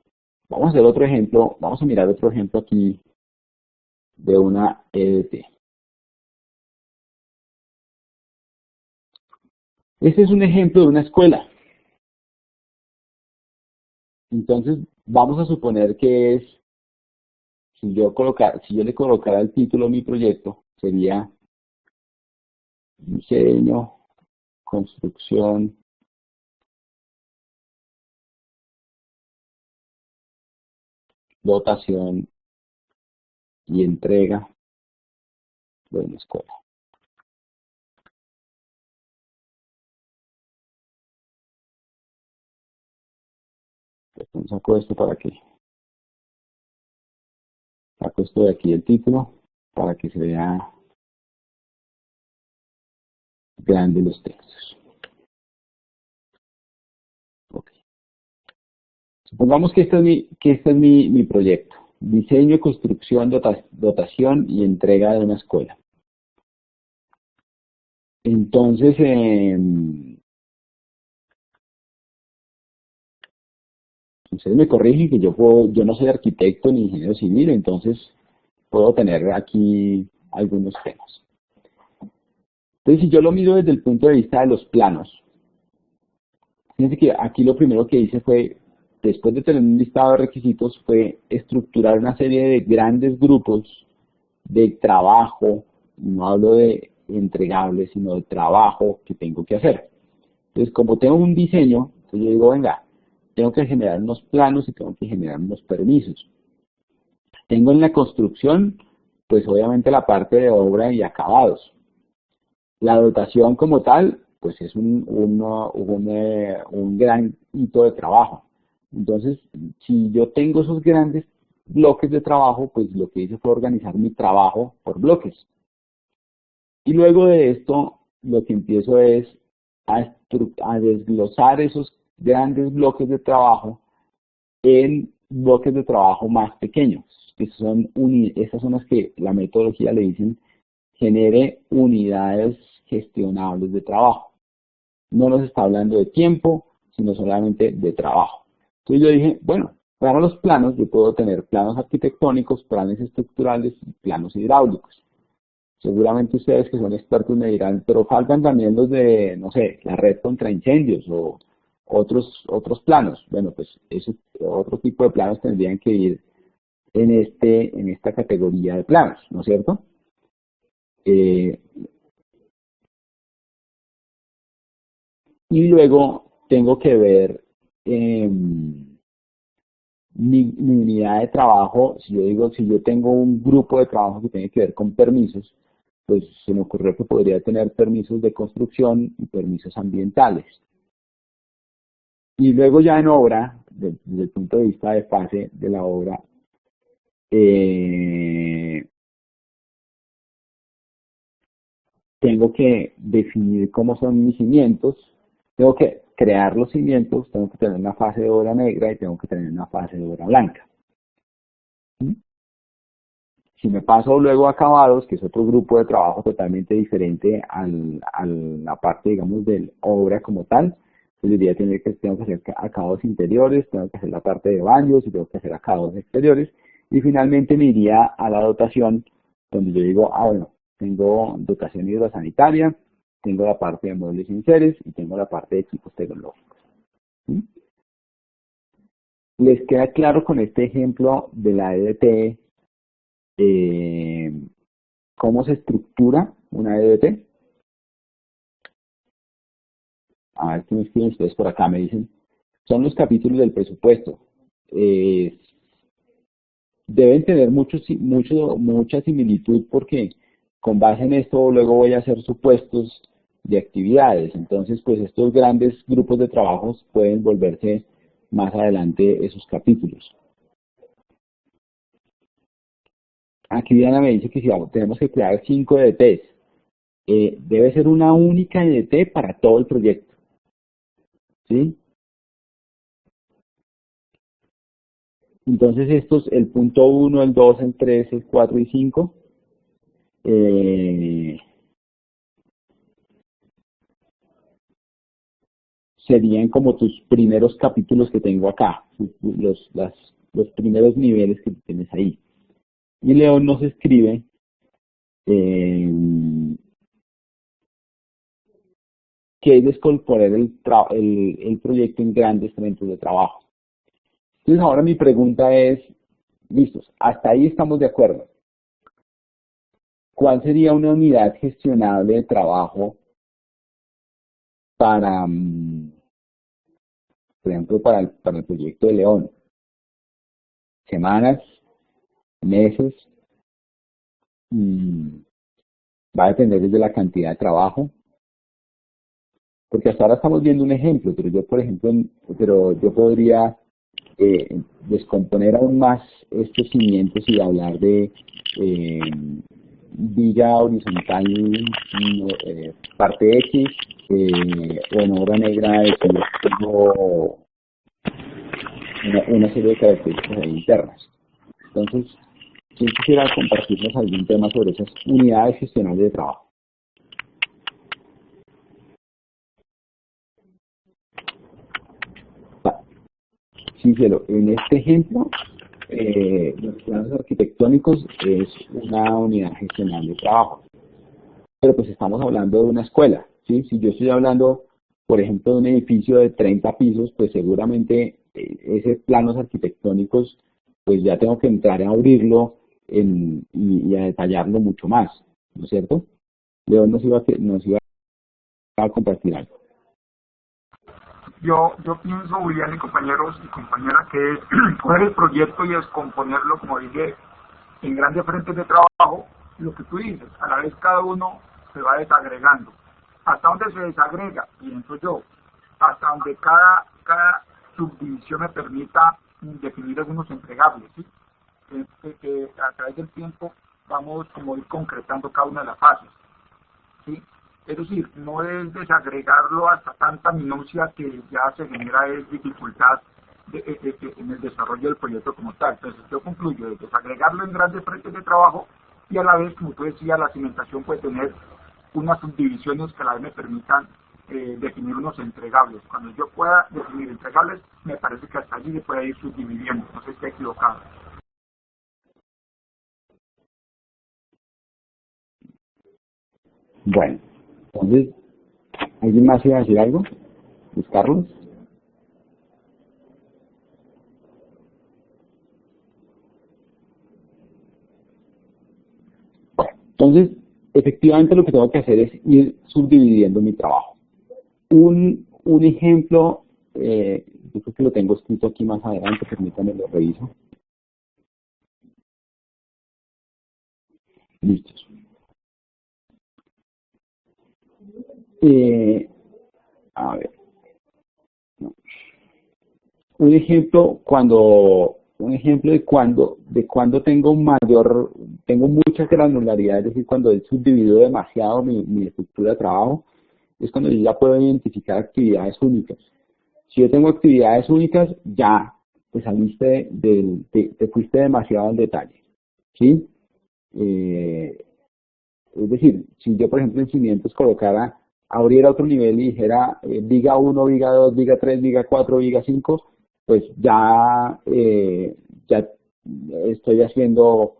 Vamos a hacer otro ejemplo, vamos a mirar otro ejemplo aquí de una EDT. Este es un ejemplo de una escuela. Entonces, vamos a suponer que es, si yo le colocara el título a mi proyecto, sería diseño, construcción, dotación y entrega de una escuela. Entonces, saco esto saco esto de aquí el título para que se vea grande los textos. Okay. Supongamos que este es mi proyecto. Diseño, construcción, dotación y entrega de una escuela. Entonces, ustedes me corrigen que yo no soy arquitecto ni ingeniero civil, entonces puedo tener aquí algunos temas. Entonces, si yo lo miro desde el punto de vista de los planos, fíjense que aquí lo primero que hice fue, después de tener un listado de requisitos, fue estructurar una serie de grandes grupos de trabajo, no hablo de entregables, sino de trabajo que tengo que hacer. Entonces, como tengo un diseño, entonces yo digo, venga, tengo que generar unos planos y tengo que generar unos permisos. Tengo en la construcción, pues obviamente la parte de obra y acabados. La dotación como tal, pues es un gran hito de trabajo. Entonces, si yo tengo esos grandes bloques de trabajo, pues lo que hice fue organizar mi trabajo por bloques. Y luego de esto, lo que empiezo es a desglosar esos grandes bloques de trabajo en bloques de trabajo más pequeños, que esas son las que la metodología le dicen genere unidades gestionables de trabajo. No nos está hablando de tiempo, sino solamente de trabajo. Entonces yo dije, bueno, para los planos yo puedo tener planos arquitectónicos, planes estructurales y planos hidráulicos. Seguramente ustedes que son expertos me dirán, pero faltan también los de, no sé, la red contra incendios o otros planos. Bueno, pues ese otro tipo de planos tendrían que ir en esta categoría de planos, ¿no es cierto? Y luego tengo que ver mi unidad de trabajo. Si yo tengo un grupo de trabajo que tiene que ver con permisos, pues se me ocurrió que podría tener permisos de construcción y permisos ambientales. Y luego ya en obra, desde el punto de vista de fase de la obra, tengo que definir cómo son mis cimientos, tengo que crear los cimientos, tengo que tener una fase de obra negra y tengo que tener una fase de obra blanca. Si me paso luego a acabados, que es otro grupo de trabajo totalmente diferente a la parte, digamos, de obra como tal, entonces diría tengo que hacer acabados interiores, tengo que hacer la parte de baños y tengo que hacer acabados exteriores, y finalmente me iría a la dotación, donde yo digo, bueno, tengo dotación hidrosanitaria, tengo la parte de muebles y enseres y tengo la parte de equipos tecnológicos. ¿Sí? ¿Les queda claro con este ejemplo de la EDT cómo se estructura una EDT? A ver qué me escriben ustedes por acá, me dicen. Son los capítulos del presupuesto. Deben tener mucha similitud porque con base en esto luego voy a hacer supuestos de actividades. Entonces, pues estos grandes grupos de trabajos pueden volverse más adelante esos capítulos. Aquí Diana me dice que si tenemos que crear 5 EDTs, debe ser una única EDT para todo el proyecto. ¿Sí? Entonces estos, el punto 1, el 2, el 3, el 4 y 5, serían como tus primeros capítulos que tengo acá, los primeros niveles que tienes ahí. Y León nos escribe que es descomponer el proyecto en grandes frentes de trabajo. Entonces ahora mi pregunta es, listos, hasta ahí estamos de acuerdo. ¿Cuál sería una unidad gestionable de trabajo para, por ejemplo, para el proyecto de León? ¿Semanas? ¿Meses? Va a depender de la cantidad de trabajo. Porque hasta ahora estamos viendo un ejemplo, pero yo, por ejemplo, yo podría descomponer aún más estos cimientos y hablar de viga horizontal parte X, o en obra negra tengo una serie de características ahí internas. Entonces, ¿quién quisiera compartirnos algún tema sobre esas unidades gestionales de trabajo? Sí, cielo. En este ejemplo, los planos arquitectónicos es una unidad gestional de trabajo. Pero pues estamos hablando de una escuela, ¿sí? Si yo estoy hablando, por ejemplo, de un edificio de 30 pisos, pues seguramente ese planos arquitectónicos, pues ya tengo que entrar a abrirlo y a detallarlo mucho más, ¿no es cierto? León nos iba a compartir algo. Yo pienso, Julián y compañeros y compañeras, que es coger el proyecto y descomponerlo, como dije, en grandes frentes de trabajo. Lo que tú dices, a la vez cada uno se va desagregando. ¿Hasta dónde se desagrega? Pienso yo. Hasta donde cada subdivisión me permita definir algunos entregables, ¿sí? Que a través del tiempo vamos como ir concretando cada una de las fases, ¿sí? Es decir, no es desagregarlo hasta tanta minucia que ya se genera dificultad en el desarrollo del proyecto como tal. Entonces yo concluyo de desagregarlo en grandes frentes de trabajo y a la vez, como tú decías, la cimentación puede tener unas subdivisiones que a la vez me permitan definir unos entregables. Cuando yo pueda definir entregables, me parece que hasta allí se puede ir subdividiendo. No sé si estoy equivocado. Bueno, entonces, ¿alguien más iba a decir algo? ¿Luis Carlos? Bueno, entonces, efectivamente lo que tengo que hacer es ir subdividiendo mi trabajo. Un ejemplo, yo creo que lo tengo escrito aquí más adelante, permítanme lo reviso. Listos. A ver. No. Un ejemplo de cuando tengo mucha granularidad, es decir, cuando he subdividido demasiado mi estructura de trabajo, es cuando yo ya puedo identificar actividades únicas. Si yo tengo actividades únicas, ya te saliste te fuiste demasiado en detalle, ¿sí? Es decir, si yo, por ejemplo, en cimientos abriera otro nivel y dijera viga 1, viga 2, viga 3, viga 4, viga 5, pues ya estoy haciendo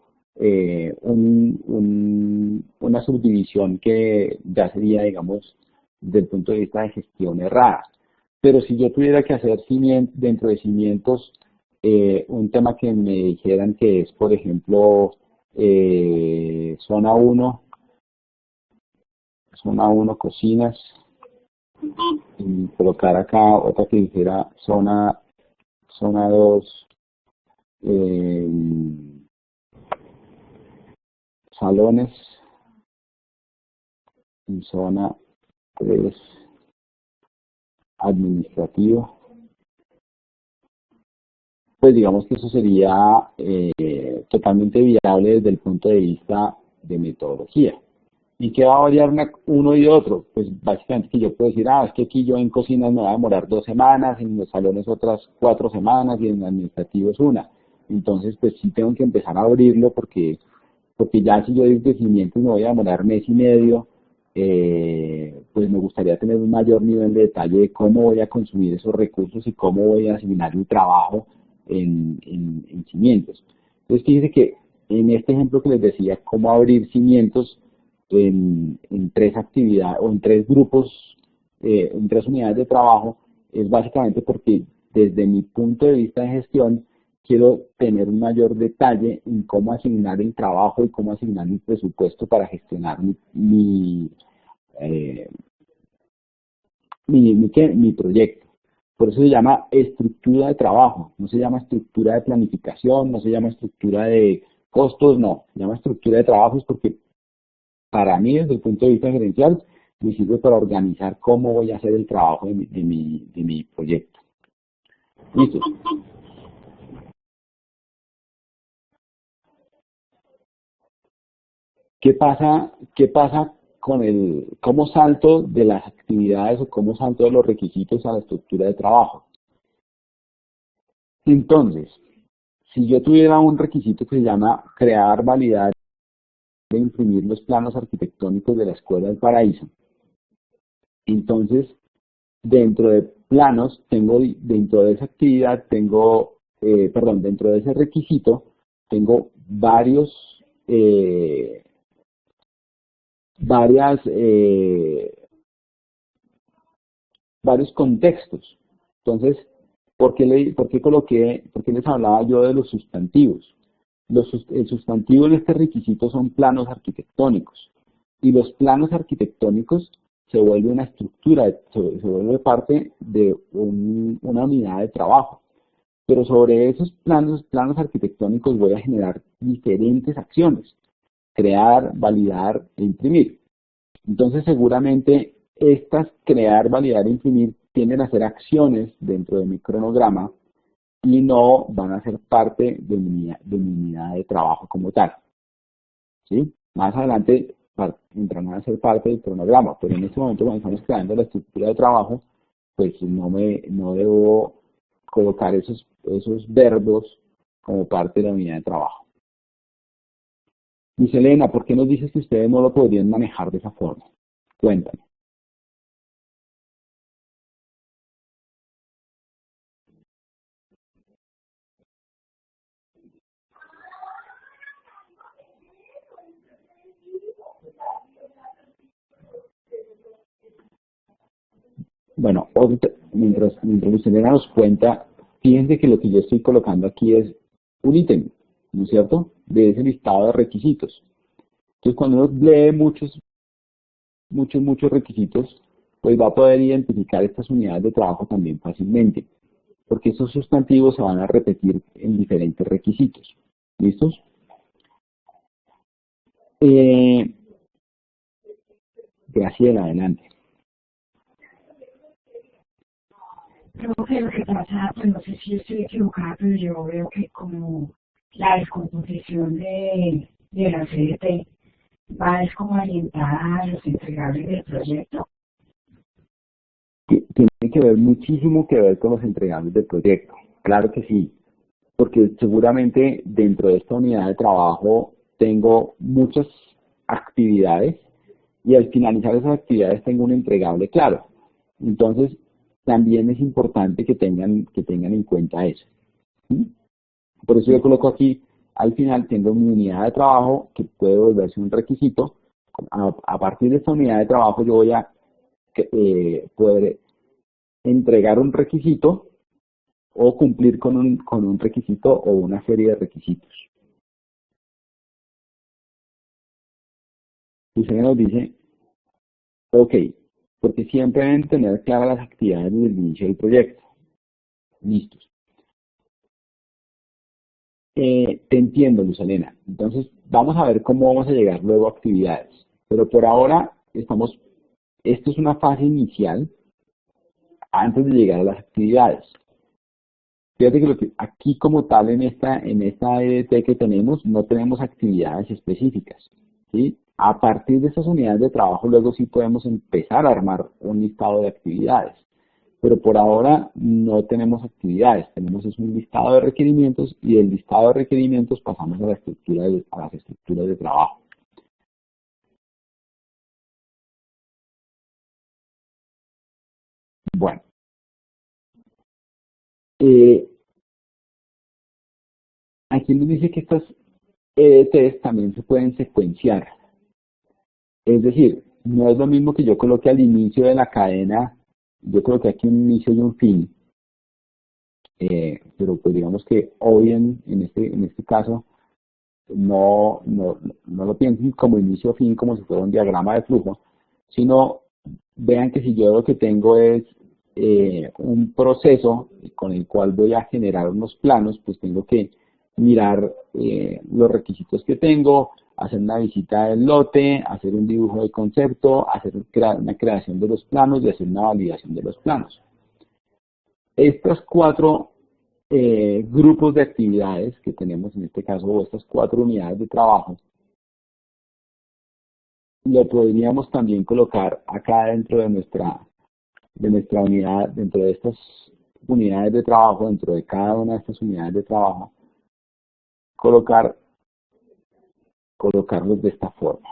una subdivisión que ya sería, digamos, desde el punto de vista de gestión errada. Pero si yo tuviera que hacer dentro de cimientos, un tema que me dijeran que es, por ejemplo, zona 1 cocinas, y colocar acá otra que dijera zona 2 salones, y zona estrés administrativo, pues digamos que eso sería totalmente viable desde el punto de vista de metodología. ¿Y qué va a variar uno y otro? Pues básicamente que yo puedo decir, es que aquí yo en cocinas me va a demorar 2 semanas, en los salones otras 4 semanas y en administrativos una. Entonces, pues sí tengo que empezar a abrirlo porque ya si yo doy crecimiento me voy a demorar mes y medio, pues me gustaría tener un mayor nivel de detalle de cómo voy a consumir esos recursos y cómo voy a asignar el trabajo en cimientos. Entonces, fíjense que en este ejemplo que les decía, cómo abrir cimientos en 3 actividades o en 3 grupos, en 3 unidades de trabajo, es básicamente porque desde mi punto de vista de gestión quiero tener un mayor detalle en cómo asignar el trabajo y cómo asignar mi presupuesto para gestionar mi proyecto. Por eso se llama estructura de trabajo, no se llama estructura de planificación, no se llama estructura de costos, no, se llama estructura de trabajo, es porque para mí, desde el punto de vista gerencial, me sirve para organizar cómo voy a hacer el trabajo de mi proyecto. ¿Listo? ¿Qué pasa con cómo salto de las actividades o cómo salto de los requisitos a la estructura de trabajo? Entonces, si yo tuviera un requisito que se llama crear, validar e imprimir los planos arquitectónicos de la Escuela del Paraíso, entonces, dentro de planos, dentro de esa actividad, dentro de ese requisito, tengo varios contextos. Entonces, ¿por qué les hablaba yo de los sustantivos? El sustantivo en este requisito son planos arquitectónicos. Y los planos arquitectónicos se vuelve una estructura, se vuelve parte de una unidad de trabajo. Pero sobre esos planos arquitectónicos voy a generar diferentes acciones: crear, validar e imprimir. Entonces, seguramente estas crear, validar e imprimir tienden a ser acciones dentro de mi cronograma y no van a ser parte de mi unidad de trabajo como tal. ¿Sí? Más adelante entrarán a ser parte del cronograma, pero en este momento, cuando estamos creando la estructura de trabajo, pues no debo colocar esos verbos como parte de la unidad de trabajo. Dice Elena, ¿por qué nos dices que ustedes no lo podrían manejar de esa forma? Cuéntame. Bueno, mientras Elena nos cuenta, fíjense que lo que yo estoy colocando aquí es un ítem, ¿no es cierto?, de ese listado de requisitos. Entonces, cuando uno lee muchos requisitos, pues va a poder identificar estas unidades de trabajo también fácilmente, porque esos sustantivos se van a repetir en diferentes requisitos. ¿Listos? Graciela, adelante. Creo que lo que pasa, pues no sé si estoy equivocada, pero yo veo que como la descomposición de la CDT va es como orientada a los entregables del proyecto. Tiene que ver muchísimo con los entregables del proyecto. Claro que sí, porque seguramente dentro de esta unidad de trabajo tengo muchas actividades y al finalizar esas actividades tengo un entregable claro. Entonces, también es importante que tengan en cuenta eso. ¿Sí? Por eso yo coloco aquí, al final tengo mi unidad de trabajo que puede volverse un requisito. A partir de esta unidad de trabajo yo voy a poder entregar un requisito o cumplir con un requisito o una serie de requisitos. Y se nos dice, ok, porque siempre deben tener claras las actividades desde el inicio del proyecto. Listos. Te entiendo, Luz Elena. Entonces, vamos a ver cómo vamos a llegar luego a actividades. Pero por ahora estamos esto es una fase inicial antes de llegar a las actividades. Fíjate que, aquí como tal en esta EDT que tenemos, no tenemos actividades específicas, ¿sí? A partir de esas unidades de trabajo, luego sí podemos empezar a armar un listado de actividades. Pero por ahora no tenemos actividades, tenemos un listado de requerimientos y del listado de requerimientos pasamos a las estructuras de trabajo. Bueno, aquí nos dice que estas EDTs también se pueden secuenciar. Es decir, no es lo mismo que yo coloque al inicio de la cadena, yo coloqué aquí un inicio y un fin, pero pues digamos que hoy en este caso no lo piensen como inicio o fin, como si fuera un diagrama de flujo, sino vean que si yo lo que tengo es un proceso con el cual voy a generar unos planos, pues tengo que mirar los requisitos que tengo, hacer una visita del lote, hacer un dibujo de concepto, hacer una creación de los planos y hacer una validación de los planos. Estos 4 grupos de actividades que tenemos en este caso, o estas 4 unidades de trabajo, lo podríamos también colocar acá dentro de nuestra unidad, dentro de estas unidades de trabajo, dentro de cada una de estas unidades de trabajo, colocarlos de esta forma.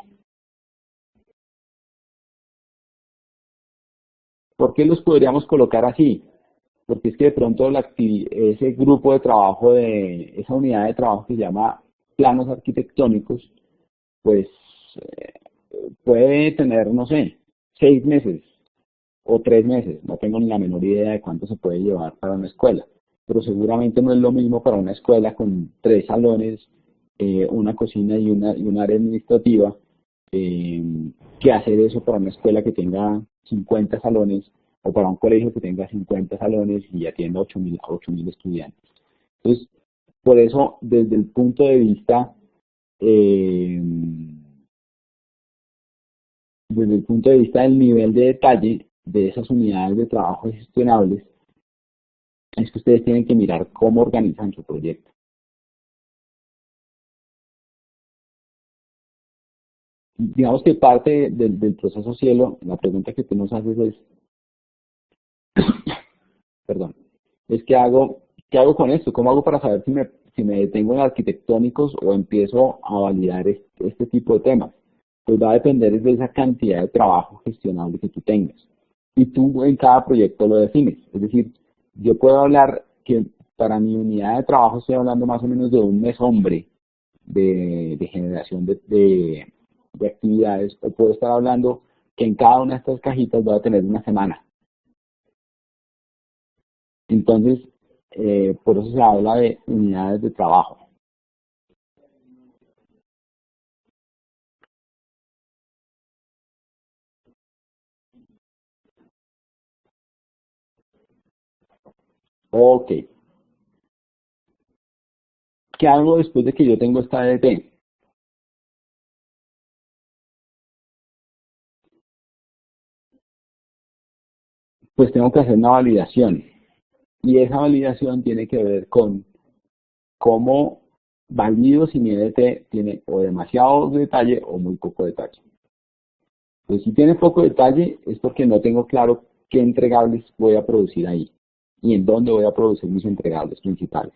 ¿Por qué los podríamos colocar así? Porque es que de pronto ese grupo de trabajo, esa unidad de trabajo que se llama planos arquitectónicos, pues puede tener, no sé, 6 meses o 3 meses. No tengo ni la menor idea de cuánto se puede llevar para una escuela. Pero seguramente no es lo mismo para una escuela con 3 salones, una cocina y un área administrativa, que hacer eso para una escuela que tenga 50 salones o para un colegio que tenga 50 salones y atienda 8.000 estudiantes. Entonces, por eso, desde el punto de vista del nivel de detalle de esas unidades de trabajo gestionables, es que ustedes tienen que mirar cómo organizan su proyecto. Digamos que parte del proceso cielo, la pregunta que tú nos haces es, perdón, es ¿qué hago con esto? ¿Cómo hago para saber si me detengo en arquitectónicos o empiezo a validar este tipo de temas? Pues va a depender de esa cantidad de trabajo gestionable que tú tengas. Y tú en cada proyecto lo defines. Es decir, yo puedo hablar que para mi unidad de trabajo estoy hablando más o menos de un mes hombre de generación de actividades, o puedo estar hablando que en cada una de estas cajitas voy a tener una semana. Entonces, por eso se habla de unidades de trabajo. Ok. ¿Qué hago después de que yo tengo esta EDT? Pues tengo que hacer una validación. Y esa validación tiene que ver con cómo valido si mi EDT tiene o demasiado detalle o muy poco detalle. Pues si tiene poco detalle es porque no tengo claro qué entregables voy a producir ahí y en dónde voy a producir mis entregables principales.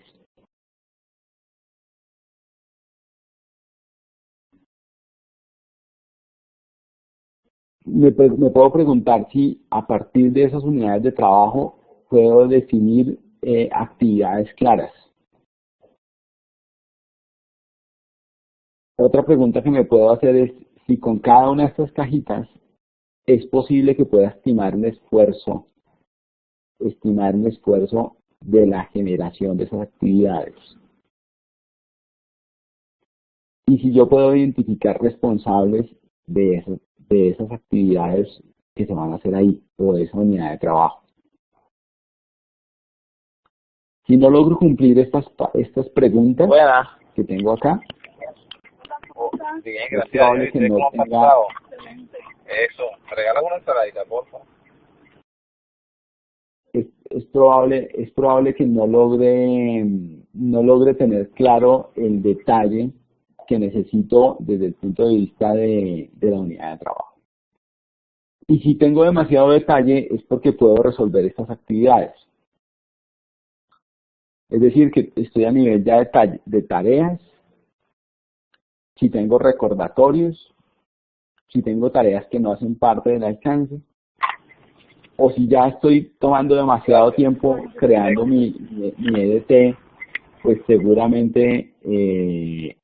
Me puedo preguntar si a partir de esas unidades de trabajo puedo definir actividades claras. Otra pregunta que me puedo hacer es si con cada una de estas cajitas es posible que pueda estimar un esfuerzo de la generación de esas actividades. Y si yo puedo identificar responsables de esas actividades que se van a hacer ahí, o de esa unidad de trabajo. Si no logro cumplir estas preguntas que tengo acá, Bien, es probable que no tenga Eso, me regalas una ensaladita, por favor. Es probable que no logre tener claro el detalle que necesito desde el punto de vista de la unidad de trabajo. Y si tengo demasiado detalle es porque puedo resolver estas actividades. Es decir, que estoy a nivel ya de tareas, si tengo recordatorios, si tengo tareas que no hacen parte del alcance, o si ya estoy tomando demasiado tiempo creando mi EDT, pues seguramente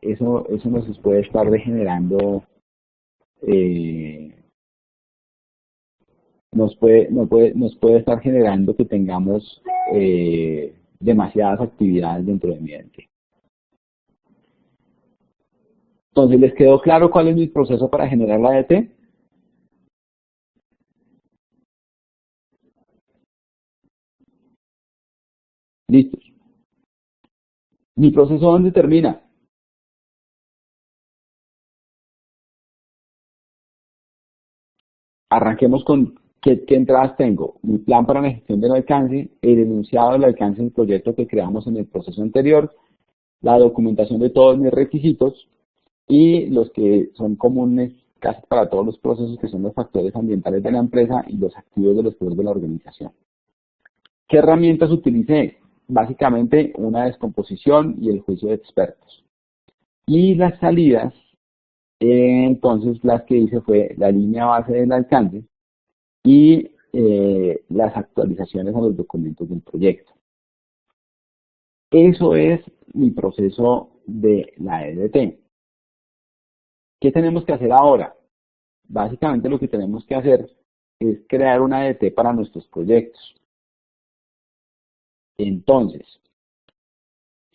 eso nos puede estar degenerando, nos puede estar generando que tengamos demasiadas actividades dentro de mi EDT. Entonces, ¿les quedó claro cuál es mi proceso para generar la EDT? Listos. ¿Mi proceso dónde termina? Arranquemos con qué entradas tengo. Mi plan para la gestión del alcance, el enunciado del alcance del proyecto que creamos en el proceso anterior, la documentación de todos mis requisitos y los que son comunes casi para todos los procesos, que son los factores ambientales de la empresa y los activos de los procesos de la organización. ¿Qué herramientas utilicé? Básicamente una descomposición y el juicio de expertos. Y las salidas, entonces las que hice fue la línea base del alcance y las actualizaciones a los documentos del proyecto. Eso es mi proceso de la EDT. ¿Qué tenemos que hacer ahora? Básicamente lo que tenemos que hacer es crear una EDT para nuestros proyectos. Entonces,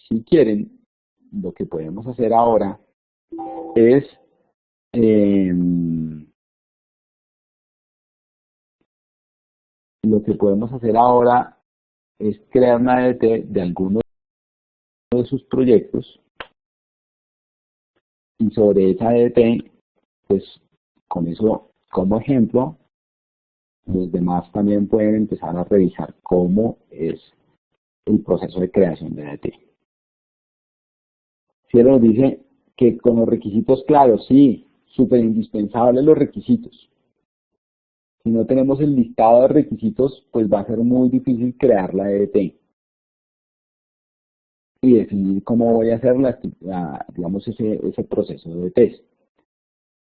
si quieren, lo que podemos hacer ahora es crear una EDT de alguno de sus proyectos y sobre esa EDT, pues con eso como ejemplo, los demás también pueden empezar a revisar cómo es el proceso de creación de EDT. Cielo nos dice que con los requisitos claros, sí, súper indispensables los requisitos. Si no tenemos el listado de requisitos, pues va a ser muy difícil crear la EDT y definir cómo voy a hacer digamos, ese proceso de test.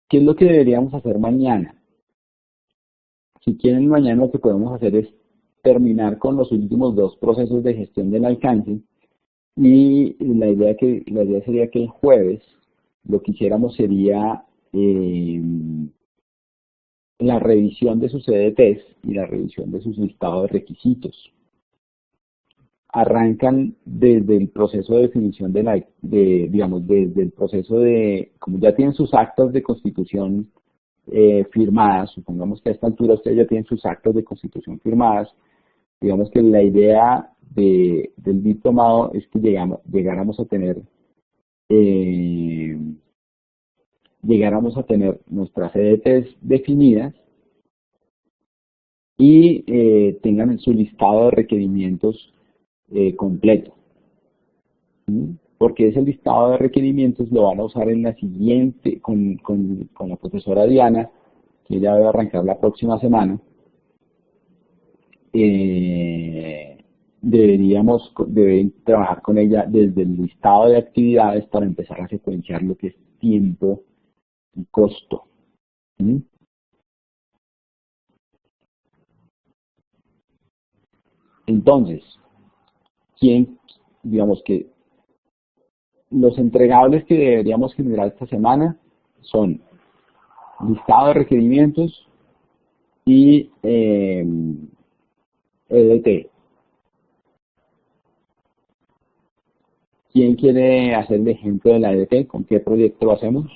¿Qué es lo que deberíamos hacer mañana? Si quieren, mañana lo que podemos hacer es terminar con los últimos dos procesos de gestión del alcance y la idea sería que el jueves lo que hiciéramos sería la revisión de sus EDTs y la revisión de sus listados de requisitos. Arrancan desde el proceso de definición digamos, desde el proceso de, como ya tienen sus actas de constitución firmadas, supongamos que a esta altura ustedes ya tienen sus actas de constitución firmadas, digamos que la idea del diplomado es que llegáramos a tener nuestras EDTs definidas y tengan su listado de requerimientos completo. Porque ese listado de requerimientos lo van a usar en la siguiente, con la profesora Diana, que ella debe arrancar la próxima semana. Deben trabajar con ella desde el listado de actividades para empezar a secuenciar lo que es tiempo y costo. Entonces, digamos que los entregables que deberíamos generar esta semana son listado de requerimientos y EDT. ¿Quién quiere hacer el ejemplo de la EDT? ¿Con qué proyecto lo hacemos?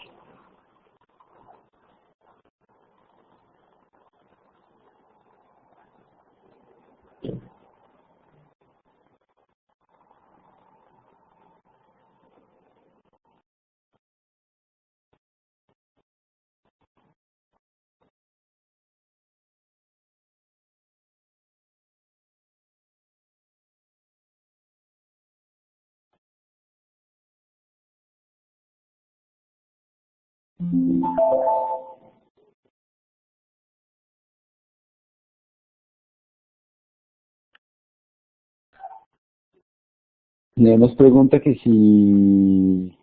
Nos pregunta que si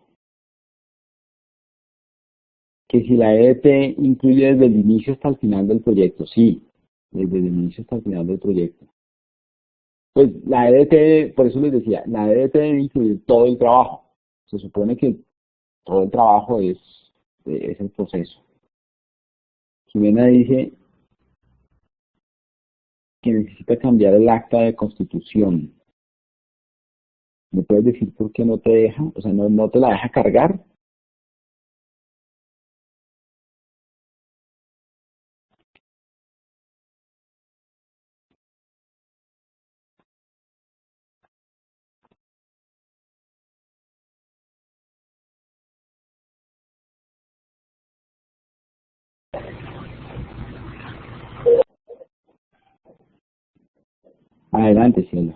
la EDT incluye desde el inicio hasta el final del proyecto. Sí, desde el inicio hasta el final del proyecto. Pues la EDT, por eso les decía, la EDT debe incluir todo el trabajo. Se supone que todo el trabajo es el proceso. Jimena dice que necesita cambiar el acta de constitución. ¿Me puedes decir por qué no te deja? O sea, no te la deja cargar. Adelante, cielo.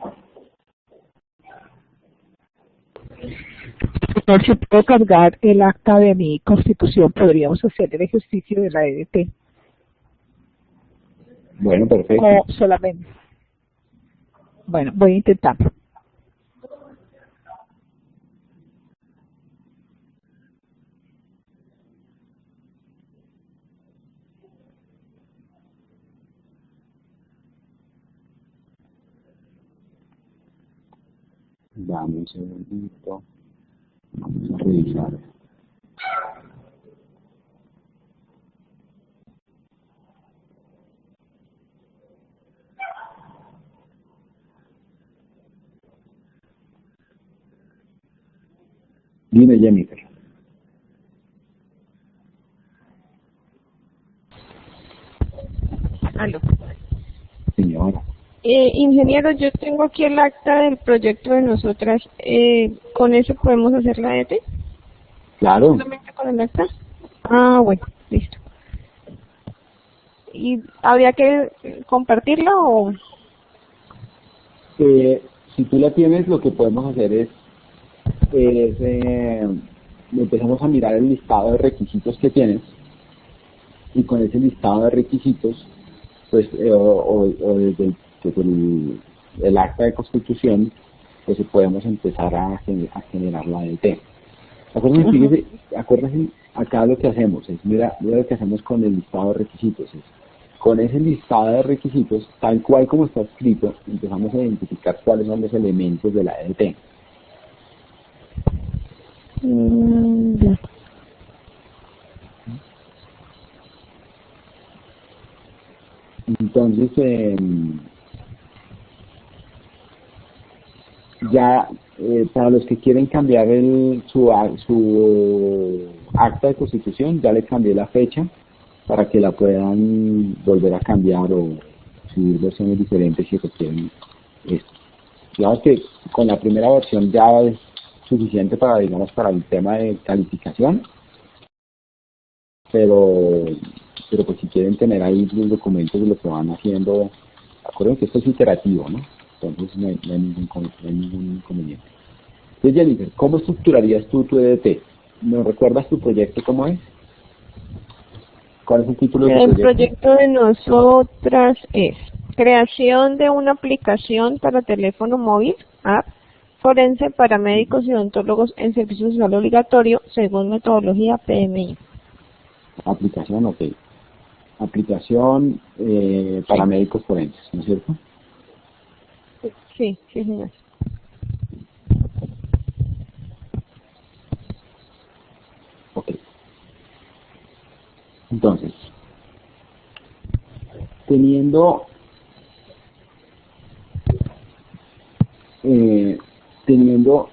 Por si puedo cargar el acta de mi constitución, podríamos hacer el ejercicio de la EDT. Bueno, perfecto. O solamente. Bueno, voy a intentarlo. Dame un segundito. Vamos a revisar. Dime, Jennifer. Aló. Señora. Ingeniero, yo tengo aquí el acta del proyecto de nosotras. ¿Con eso podemos hacer la ET? Claro. ¿Solamente con el acta? Ah, bueno, listo. ¿Y habría que compartirla o...? Si tú la tienes, lo que podemos hacer es empezamos a mirar el listado de requisitos que tienes, y con ese listado de requisitos, pues, o desde el acta de constitución, pues podemos empezar a generar la ADT. Acuérdense, acá lo que hacemos es, mira lo que hacemos con el listado de requisitos, es, con ese listado de requisitos, tal cual como está escrito, empezamos a identificar cuáles son los elementos de la ADT. Ya. Entonces, ya para los que quieren cambiar su acta de constitución, ya le cambié la fecha para que la puedan volver a cambiar o subir versiones diferentes si requieren esto. Digamos que con la primera versión ya es suficiente para, digamos, para el tema de calificación, pero pues si quieren tener ahí los documentos de lo que van haciendo, acuérdense que esto es iterativo, ¿no? Entonces no hay ningún inconveniente. Entonces, Jennifer, ¿cómo estructurarías tú tu EDT? ¿Me recuerdas tu proyecto cómo es? ¿Cuál es el título de tu proyecto? El proyecto de nosotras es creación de una aplicación para teléfono móvil, app, forense para médicos y odontólogos en servicio social obligatorio según metodología PMI. Aplicación, ok. Aplicación para médicos forenses, ¿no es cierto? Sí, señor. Ok. Entonces, teniendo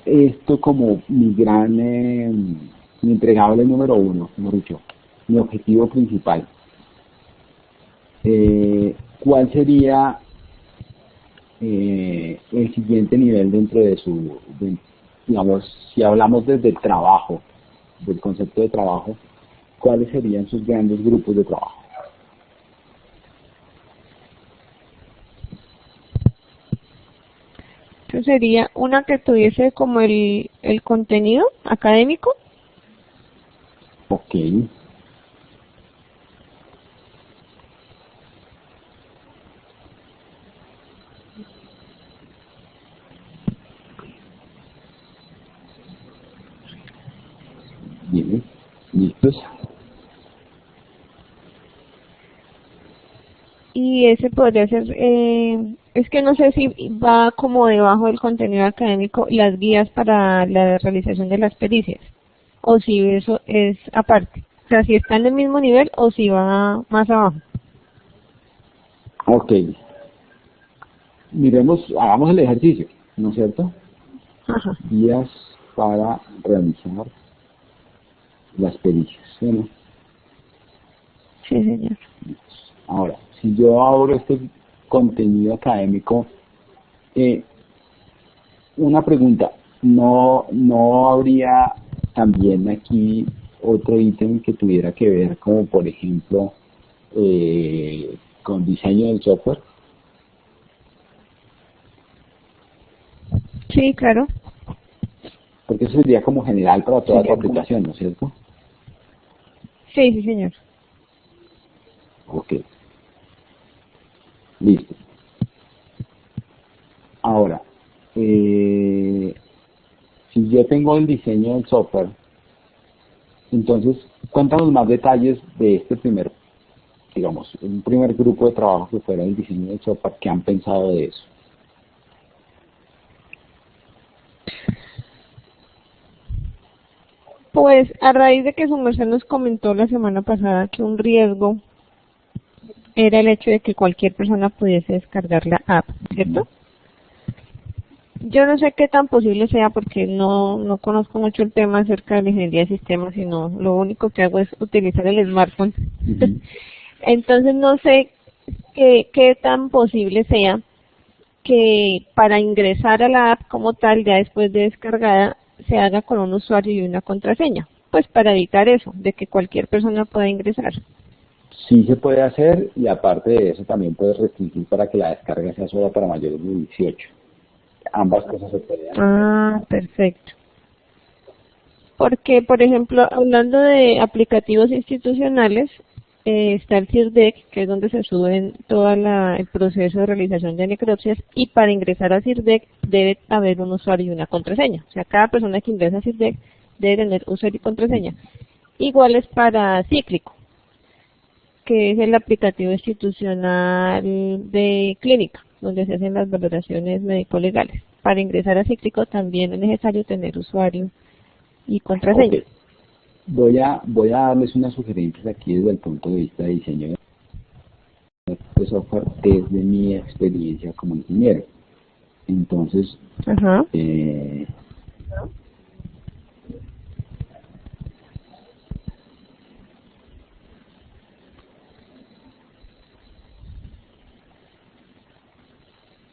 esto como mi gran, mi entregable número uno, mejor dicho, mi objetivo principal, ¿cuál sería el siguiente nivel dentro de digamos, si hablamos desde el trabajo, del concepto de trabajo, cuáles serían sus grandes grupos de trabajo? Entonces sería una que tuviese como el contenido académico. Ok, Bien, listos. Y ese podría ser, es que no sé si va como debajo del contenido académico las guías para la realización de las pericias, o si eso es aparte. O sea, si está en el mismo nivel o si va más abajo. Ok. Miremos, hagamos el ejercicio, ¿no es cierto? Ajá. Guías para realizar las pericias, ¿sí o no? Sí, señor. Ahora, si yo abro este contenido académico, una pregunta, ¿no habría también aquí otro ítem que tuviera que ver, como por ejemplo, con diseño del software? Sí, claro. Porque eso sería como general para toda tu aplicación, ¿no es cierto? Sí, sí, señor. Ok. Listo. Ahora, si yo tengo el diseño del software, entonces cuéntanos más detalles de este primer, digamos, un primer grupo de trabajo que fuera el diseño del software. ¿Qué han pensado de eso? Pues a raíz de que su merced nos comentó la semana pasada que un riesgo era el hecho de que cualquier persona pudiese descargar la app, ¿cierto? Yo no sé qué tan posible sea porque no conozco mucho el tema acerca de la ingeniería de sistemas, sino lo único que hago es utilizar el smartphone. Entonces no sé qué tan posible sea que para ingresar a la app como tal, ya después de descargada, se haga con un usuario y una contraseña. Pues para evitar eso, de que cualquier persona pueda ingresar. Sí se puede hacer, y aparte de eso también puedes restringir para que la descarga sea solo para mayores de 18. Ambas cosas se pueden hacer. Ah, perfecto. Porque, por ejemplo, hablando de aplicativos institucionales, está el CIRDEC, que es donde se suben todo el proceso de realización de necropsias, y para ingresar a CIRDEC debe haber un usuario y una contraseña. O sea, cada persona que ingresa a CIRDEC debe tener usuario y contraseña. Igual es para Cíclico, que es el aplicativo institucional de clínica, donde se hacen las valoraciones médico-legales. Para ingresar a Cíclico también es necesario tener usuario y contraseña. Okay. Voy a darles unas sugerencias aquí desde el punto de vista de diseño de software, desde mi experiencia como ingeniero. Entonces, Ajá.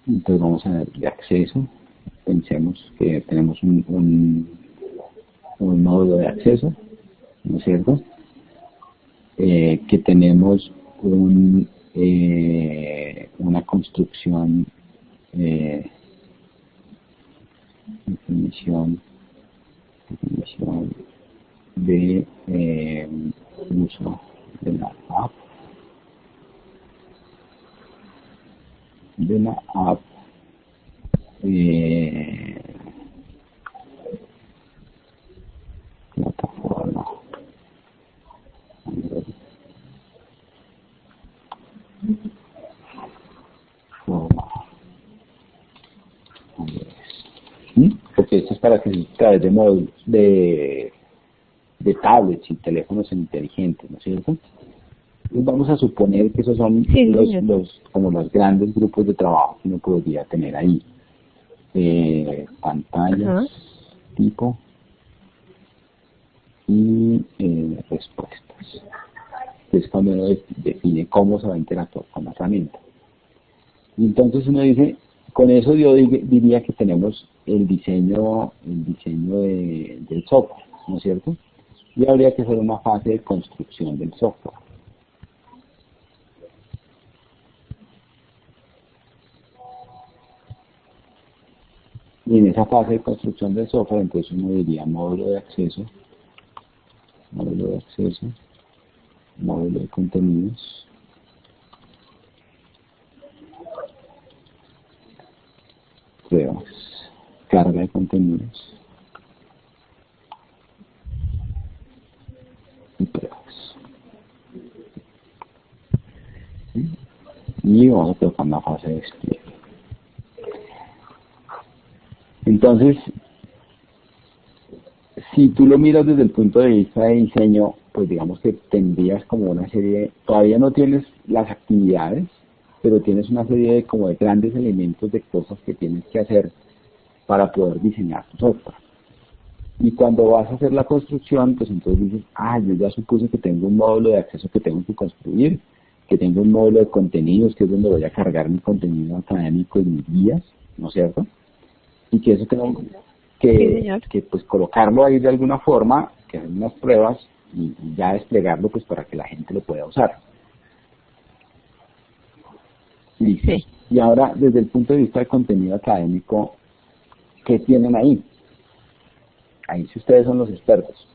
Entonces vamos a ver de acceso. Pensemos que tenemos un módulo de acceso, ¿no es cierto? Que tenemos una construcción, definición de uso de la app, plataforma. Porque esto es para que a través de módulos de tablets y teléfonos inteligentes, ¿no es cierto? Entonces vamos a suponer que esos son como los grandes grupos de trabajo que uno podría tener ahí. Pantallas, tipo y respuestas. Es cuando uno define cómo se va a interactuar con la herramienta. Y entonces uno dice, con eso yo diría que tenemos el diseño del software, ¿no es cierto? Y habría que hacer una fase de construcción del software. Y en esa fase de construcción del software, entonces uno diría módulo de acceso, módulo de contenidos, pruebas, carga de contenidos, y vamos a tocar la fase de despliegue. Entonces, si tú lo miras desde el punto de vista de diseño, pues digamos que tendrías como una serie, todavía no tienes las actividades, pero tienes una serie de como de grandes elementos de cosas que tienes que hacer para poder diseñar tu software. Y cuando vas a hacer la construcción, pues entonces dices, yo ya supuse que tengo un módulo de acceso que tengo que construir, que tengo un módulo de contenidos, que es donde voy a cargar mi contenido académico y mis guías, ¿no es cierto? Y que eso tengo que pues colocarlo ahí de alguna forma, que hacer unas pruebas y ya desplegarlo pues para que la gente lo pueda usar. Listo. Sí. Y ahora, desde el punto de vista del contenido académico, ¿qué tienen ahí? Ahí si ustedes son los expertos.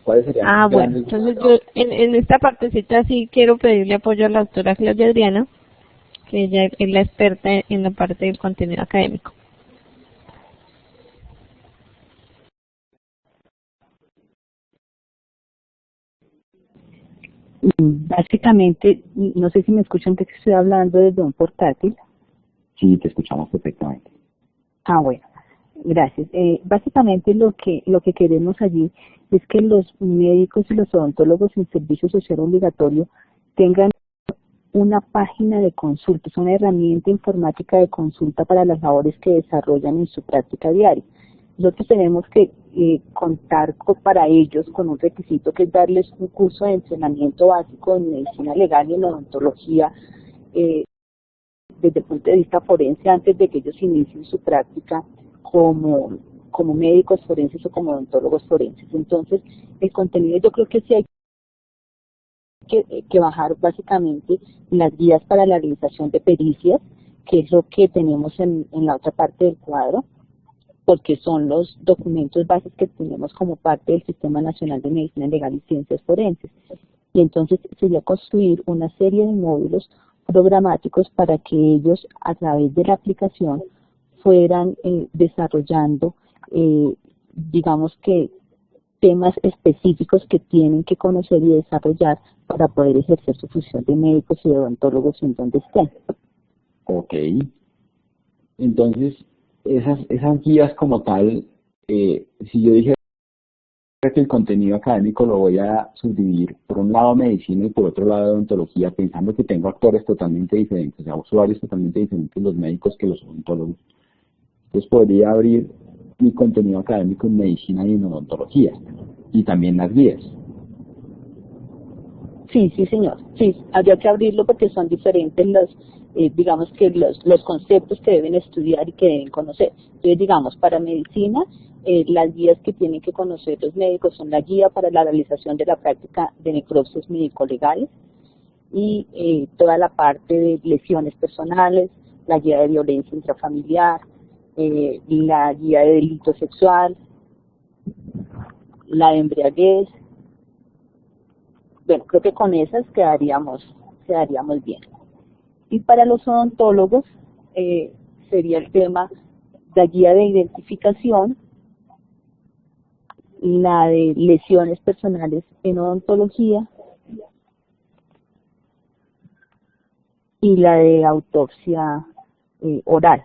¿Cuáles serían? Bueno, entonces yo en esta partecita sí quiero pedirle apoyo a la doctora Claudia Adriana, que ella es la experta en la parte del contenido académico. Básicamente, no sé si me escuchan que estoy hablando desde un portátil. Sí, te escuchamos perfectamente. Bueno, gracias. Básicamente lo que queremos allí es que los médicos y los odontólogos en servicio social obligatorio tengan una página de consulta, es una herramienta informática de consulta para las labores que desarrollan en su práctica diaria. Nosotros tenemos que contar para ellos con un requisito que es darles un curso de entrenamiento básico en medicina legal y en odontología desde el punto de vista forense antes de que ellos inicien su práctica como médicos forenses o como odontólogos forenses. Entonces, el contenido yo creo que sí hay que bajar básicamente las guías para la realización de pericias, que es lo que tenemos en la otra parte del cuadro, porque son los documentos bases que tenemos como parte del Sistema Nacional de Medicina Legal y Ciencias Forenses. Y entonces sería construir una serie de módulos programáticos para que ellos, a través de la aplicación, fueran desarrollando, digamos que, temas específicos que tienen que conocer y desarrollar para poder ejercer su función de médicos y de odontólogos en donde estén. Ok. Entonces, esas guías como tal, si yo dije que el contenido académico lo voy a subdividir por un lado medicina y por otro lado odontología, pensando que tengo actores totalmente diferentes, o sea, usuarios totalmente diferentes, los médicos que los odontólogos, pues podría abrir mi contenido académico en medicina y en odontología, y también las guías. Sí, señor. Sí, habría que abrirlo porque son diferentes digamos que los conceptos que deben estudiar y que deben conocer. Entonces, digamos, para medicina, las guías que tienen que conocer los médicos son la guía para la realización de la práctica de necropsias médico-legales y toda la parte de lesiones personales, la guía de violencia intrafamiliar, la guía de delito sexual, la de embriaguez. Bueno, creo que con esas quedaríamos bien. Y para los odontólogos sería el tema, la guía de identificación, la de lesiones personales en odontología y la de autopsia oral.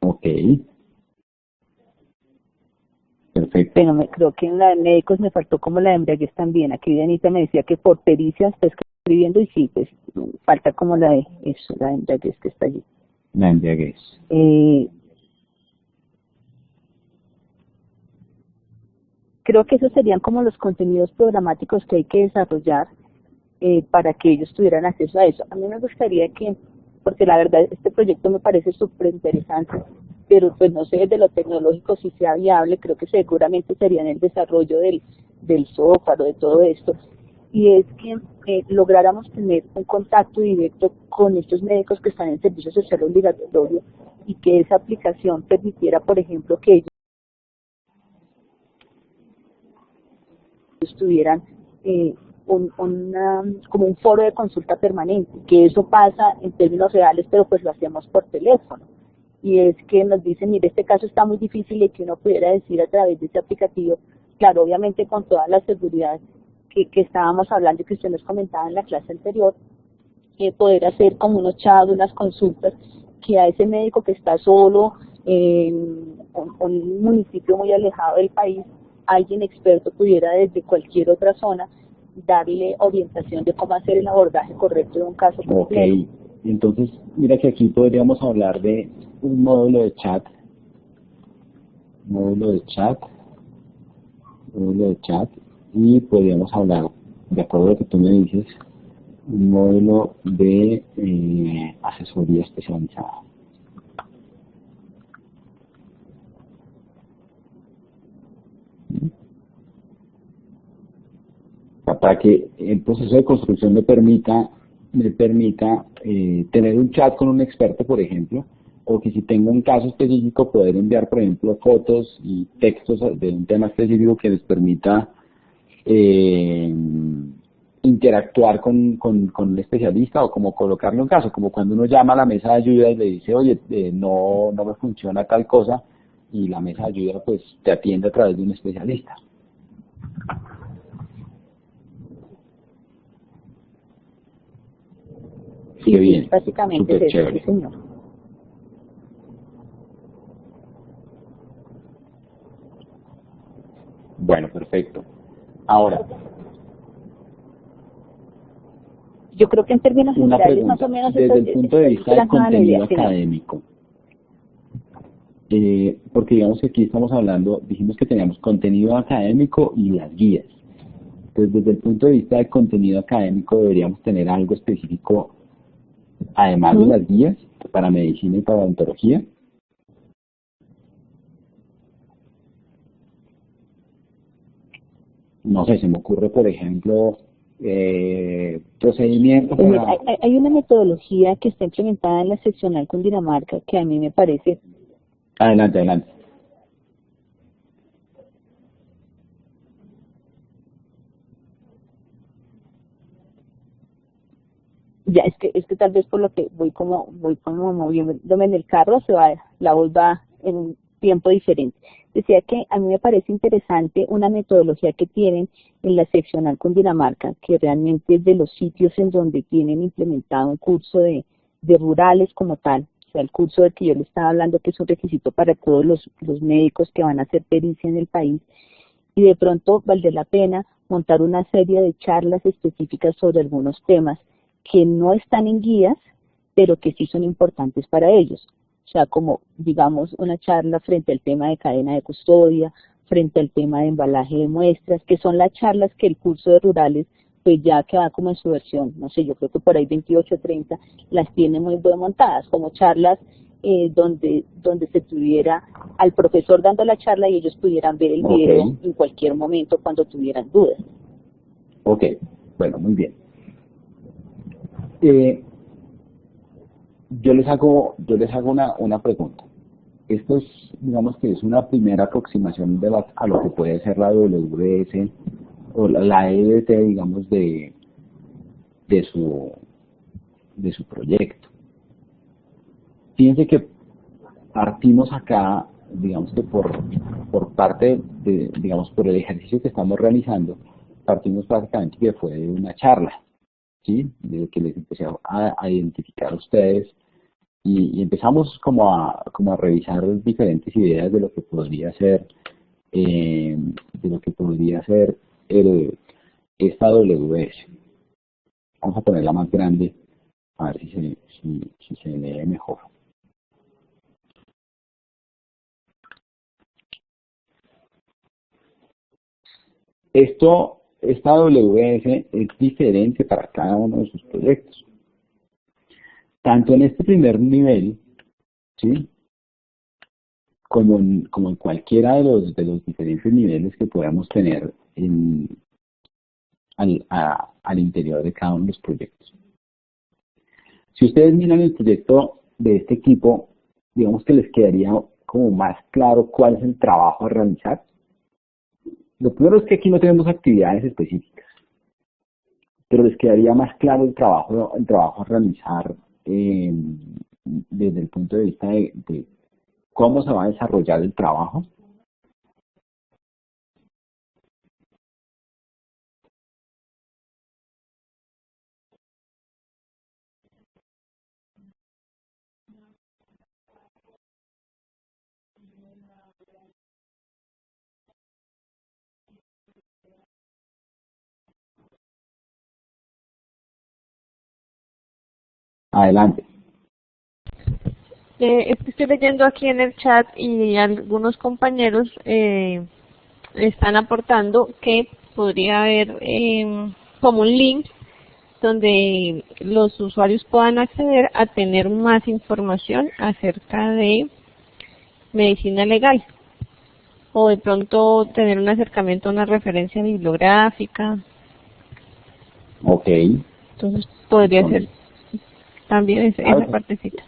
Ok. Perfecto. Pero creo que en la de médicos me faltó como la de embriaguez también. Aquí Dianita me decía que por pericia está escribiendo y sí, pues falta como la de embriaguez que está allí. La embriaguez. Creo que esos serían como los contenidos programáticos que hay que desarrollar para que ellos tuvieran acceso a eso. A mí me gustaría que, porque la verdad este proyecto me parece súper interesante, pero pues no sé desde lo tecnológico si sea viable, creo que seguramente sería en el desarrollo del software o de todo esto, y es que lográramos tener un contacto directo con estos médicos que están en servicio social obligatorio y que esa aplicación permitiera, por ejemplo, que ellos tuvieran como un foro de consulta permanente, que eso pasa en términos reales, pero pues lo hacemos por teléfono. y es que nos dicen, mire, este caso está muy difícil y que uno pudiera decir a través de este aplicativo, claro, obviamente con toda la seguridad que estábamos hablando y que usted nos comentaba en la clase anterior, poder hacer como unos chats, unas consultas, que a ese médico que está solo en un municipio muy alejado del país, alguien experto pudiera desde cualquier otra zona darle orientación de cómo hacer el abordaje correcto de un caso complejo. Ok, entonces mira que aquí podríamos hablar de un módulo de chat, y podríamos hablar, de acuerdo a lo que tú me dices, un módulo de asesoría especializada. Para que el proceso de construcción me permita tener un chat con un experto, por ejemplo, o que si tengo un caso específico poder enviar, por ejemplo, fotos y textos de un tema específico que les permita interactuar con un especialista, o como colocarle un caso, como cuando uno llama a la mesa de ayuda y le dice, oye, no me funciona tal cosa, y la mesa de ayuda pues te atiende a través de un especialista. Sí, bien, básicamente es eso, chévere. sí, señor. Bueno, perfecto. Ahora, yo creo que en términos una generales, pregunta, más o menos, desde el punto de vista del contenido idea, académico, porque digamos que aquí estamos hablando, dijimos que teníamos contenido académico y las guías. Entonces, desde el punto de vista del contenido académico, deberíamos tener algo específico, además de las guías, para medicina y para odontología. No sé, se me ocurre, por ejemplo, procedimientos para... Hay una metodología que está implementada en la seccional Cundinamarca que a mí me parece... Adelante. Ya, es que tal vez por lo que voy como moviéndome en el carro, la voz va en un tiempo diferente. Decía que a mí me parece interesante una metodología que tienen en la seccional Cundinamarca, que realmente es de los sitios en donde tienen implementado un curso de rurales como tal. O sea, el curso del que yo le estaba hablando, que es un requisito para todos los médicos que van a hacer pericia en el país. Y de pronto valdría la pena montar una serie de charlas específicas sobre algunos temas que no están en guías, pero que sí son importantes para ellos. O sea, como, digamos, una charla frente al tema de cadena de custodia, frente al tema de embalaje de muestras, que son las charlas que el curso de rurales, pues ya que va como en su versión, no sé, yo creo que por ahí 28 o 30, las tiene muy bien montadas, como charlas donde se tuviera al profesor dando la charla y ellos pudieran ver el video en cualquier momento cuando tuvieran dudas. Ok, bueno, muy bien. Yo les hago una pregunta. Esto es, digamos que es una primera aproximación a lo que puede ser la WS o la EBT, digamos, de su proyecto. Fíjense que partimos acá, digamos que por parte de, digamos, por el ejercicio que estamos realizando, partimos básicamente que fue de una charla, ¿sí? De que les empecé a identificar a ustedes y empezamos como a revisar diferentes ideas de lo que podría ser esta WS. Vamos a ponerla más grande a ver si se lee mejor. Esta WS es diferente para cada uno de sus proyectos. Tanto en este primer nivel, ¿sí? Como en cualquiera de los diferentes niveles que podamos tener al interior de cada uno de los proyectos. Si ustedes miran el proyecto de este equipo, digamos que les quedaría como más claro cuál es el trabajo a realizar. Lo primero es que aquí no tenemos actividades específicas, pero les quedaría más claro el trabajo a realizar desde el punto de vista de cómo se va a desarrollar el trabajo. Adelante. Estoy leyendo aquí en el chat y algunos compañeros están aportando que podría haber como un link donde los usuarios puedan acceder a tener más información acerca de medicina legal o de pronto tener un acercamiento a una referencia bibliográfica. Ok. Entonces podría ser también esa partecita.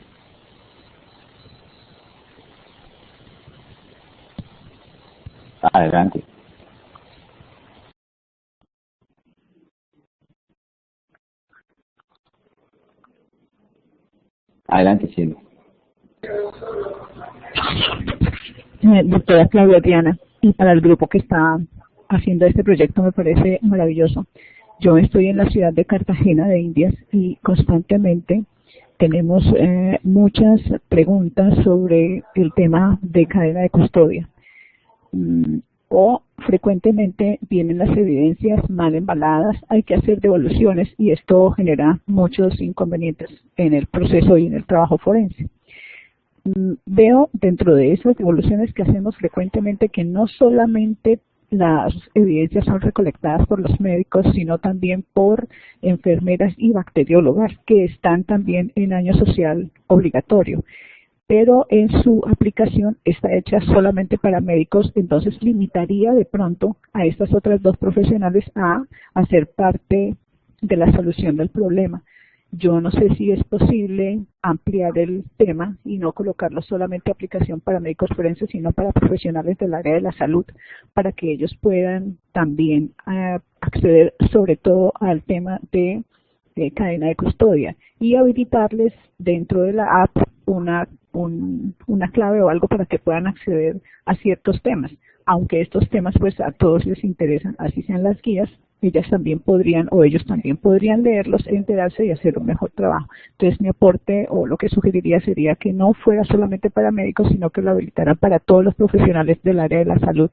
Adelante. Adelante, Cielo. Doctora Claudia Diana, y para el grupo que está haciendo este proyecto me parece maravilloso. Yo estoy en la ciudad de Cartagena de Indias y constantemente tenemos muchas preguntas sobre el tema de cadena de custodia. O frecuentemente vienen las evidencias mal embaladas, hay que hacer devoluciones y esto genera muchos inconvenientes en el proceso y en el trabajo forense. Veo dentro de esas devoluciones que hacemos frecuentemente que no solamente las evidencias son recolectadas por los médicos, sino también por enfermeras y bacteriólogas que están también en año social obligatorio. Pero en su aplicación está hecha solamente para médicos, entonces limitaría de pronto a estas otras dos profesionales a hacer parte de la solución del problema. Yo no sé si es posible ampliar el tema y no colocarlo solamente aplicación para médicos forenses, sino para profesionales del área de la salud, para que ellos puedan también acceder sobre todo al tema de cadena de custodia y habilitarles dentro de la app una clave o algo para que puedan acceder a ciertos temas. Aunque estos temas pues a todos les interesan, así sean las guías, ellas también podrían o ellos también podrían leerlos, enterarse y hacer un mejor trabajo. Entonces mi aporte o lo que sugeriría sería que no fuera solamente para médicos, sino que lo habilitaran para todos los profesionales del área de la salud.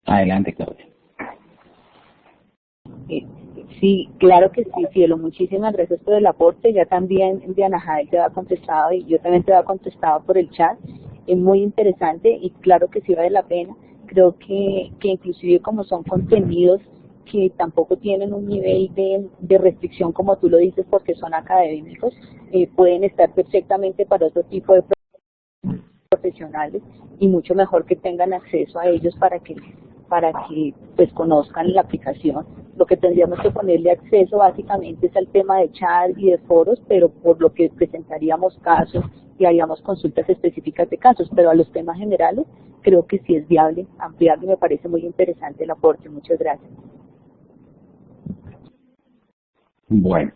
Adelante, Claudia. Sí, claro que sí, Cielo. Muchísimas gracias por el aporte. Ya también Diana Jael te ha contestado y yo también te ha contestado por el chat. Es muy interesante y claro que sí vale la pena. Creo que inclusive como son contenidos que tampoco tienen un nivel de restricción como tú lo dices porque son académicos, pueden estar perfectamente para otro tipo de profesionales y mucho mejor que tengan acceso a ellos para que pues conozcan la aplicación. Lo que tendríamos que ponerle acceso básicamente es al tema de chat y de foros, pero por lo que presentaríamos casos y haríamos consultas específicas de casos, pero a los temas generales creo que sí es viable ampliarlo y me parece muy interesante el aporte. Muchas gracias. Bueno,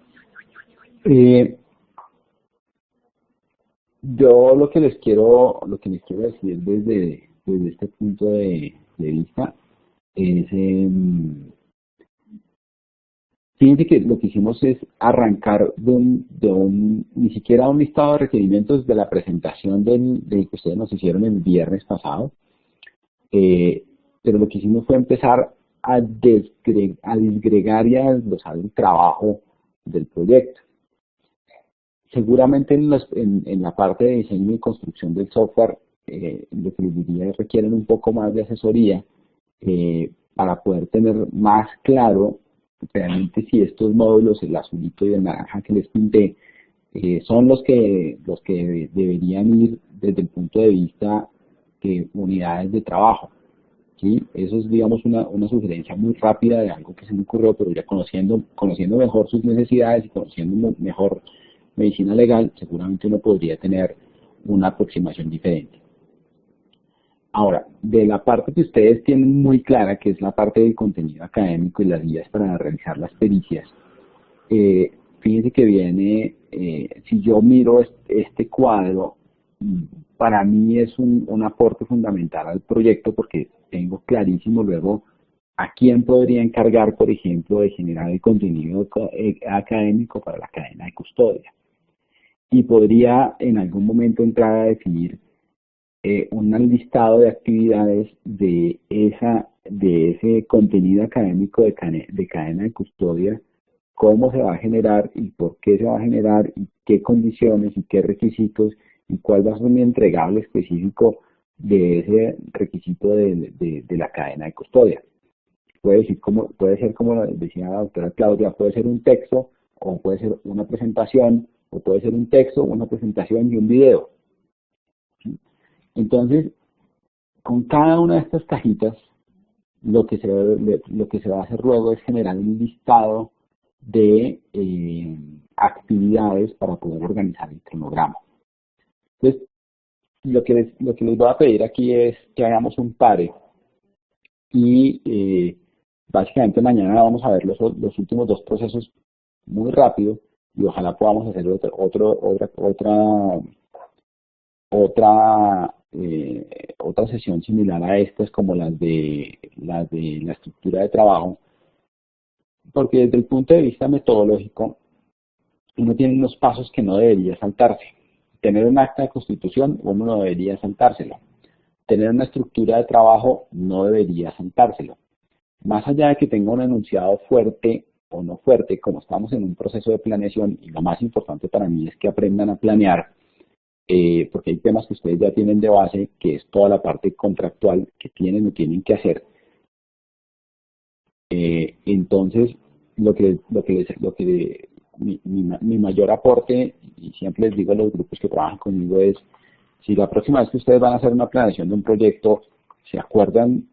yo lo que les quiero decir desde este punto de vista es, fíjense que lo que hicimos es arrancar ni siquiera un listado de requerimientos de la presentación de que ustedes nos hicieron el viernes pasado, pero lo que hicimos fue empezar a disgregar y a desglosar el trabajo del proyecto. Seguramente en la parte de diseño y construcción del software, lo que les diría es requieren un poco más de asesoría para poder tener más claro realmente si estos módulos, el azulito y el naranja que les pinté, son los que deberían ir desde el punto de vista de unidades de trabajo. ¿Sí? Eso es, digamos, una sugerencia muy rápida de algo que se me ocurrió, pero ya conociendo mejor sus necesidades y conociendo mejor medicina legal, seguramente uno podría tener una aproximación diferente. Ahora, de la parte que ustedes tienen muy clara, que es la parte del contenido académico y las guías para realizar las pericias, fíjense que viene, si yo miro este cuadro, para mí es un aporte fundamental al proyecto porque tengo clarísimo luego a quién podría encargar, por ejemplo, de generar el contenido académico para la cadena de custodia. Y podría en algún momento entrar a definir un listado de actividades de ese contenido académico de cadena de custodia, cómo se va a generar y por qué se va a generar y qué condiciones y qué requisitos y cuál va a ser mi entregable específico de ese requisito de la cadena de custodia. Puede ser como decía la doctora Claudia, puede ser un texto o puede ser una presentación o puede ser un texto, una presentación y un video. Entonces, con cada una de estas cajitas, lo que se va a hacer luego es generar un listado de actividades para poder organizar el cronograma. Entonces, lo que les voy a pedir aquí es que hagamos un pare y básicamente mañana vamos a ver los últimos dos procesos muy rápido y ojalá podamos hacer otra sesión similar a estas como las de la estructura de trabajo, porque desde el punto de vista metodológico uno tiene unos pasos que no debería saltarse. Tener un acta de constitución uno no debería saltárselo. Tener una estructura de trabajo no debería saltárselo. Más allá de que tenga un enunciado fuerte o no fuerte, como estamos en un proceso de planeación, y lo más importante para mí es que aprendan a planear, porque hay temas que ustedes ya tienen de base, que es toda la parte contractual que tienen o tienen que hacer. Entonces, mi mayor aporte, y siempre les digo a los grupos que trabajan conmigo, es, si la próxima vez que ustedes van a hacer una planeación de un proyecto, se acuerdan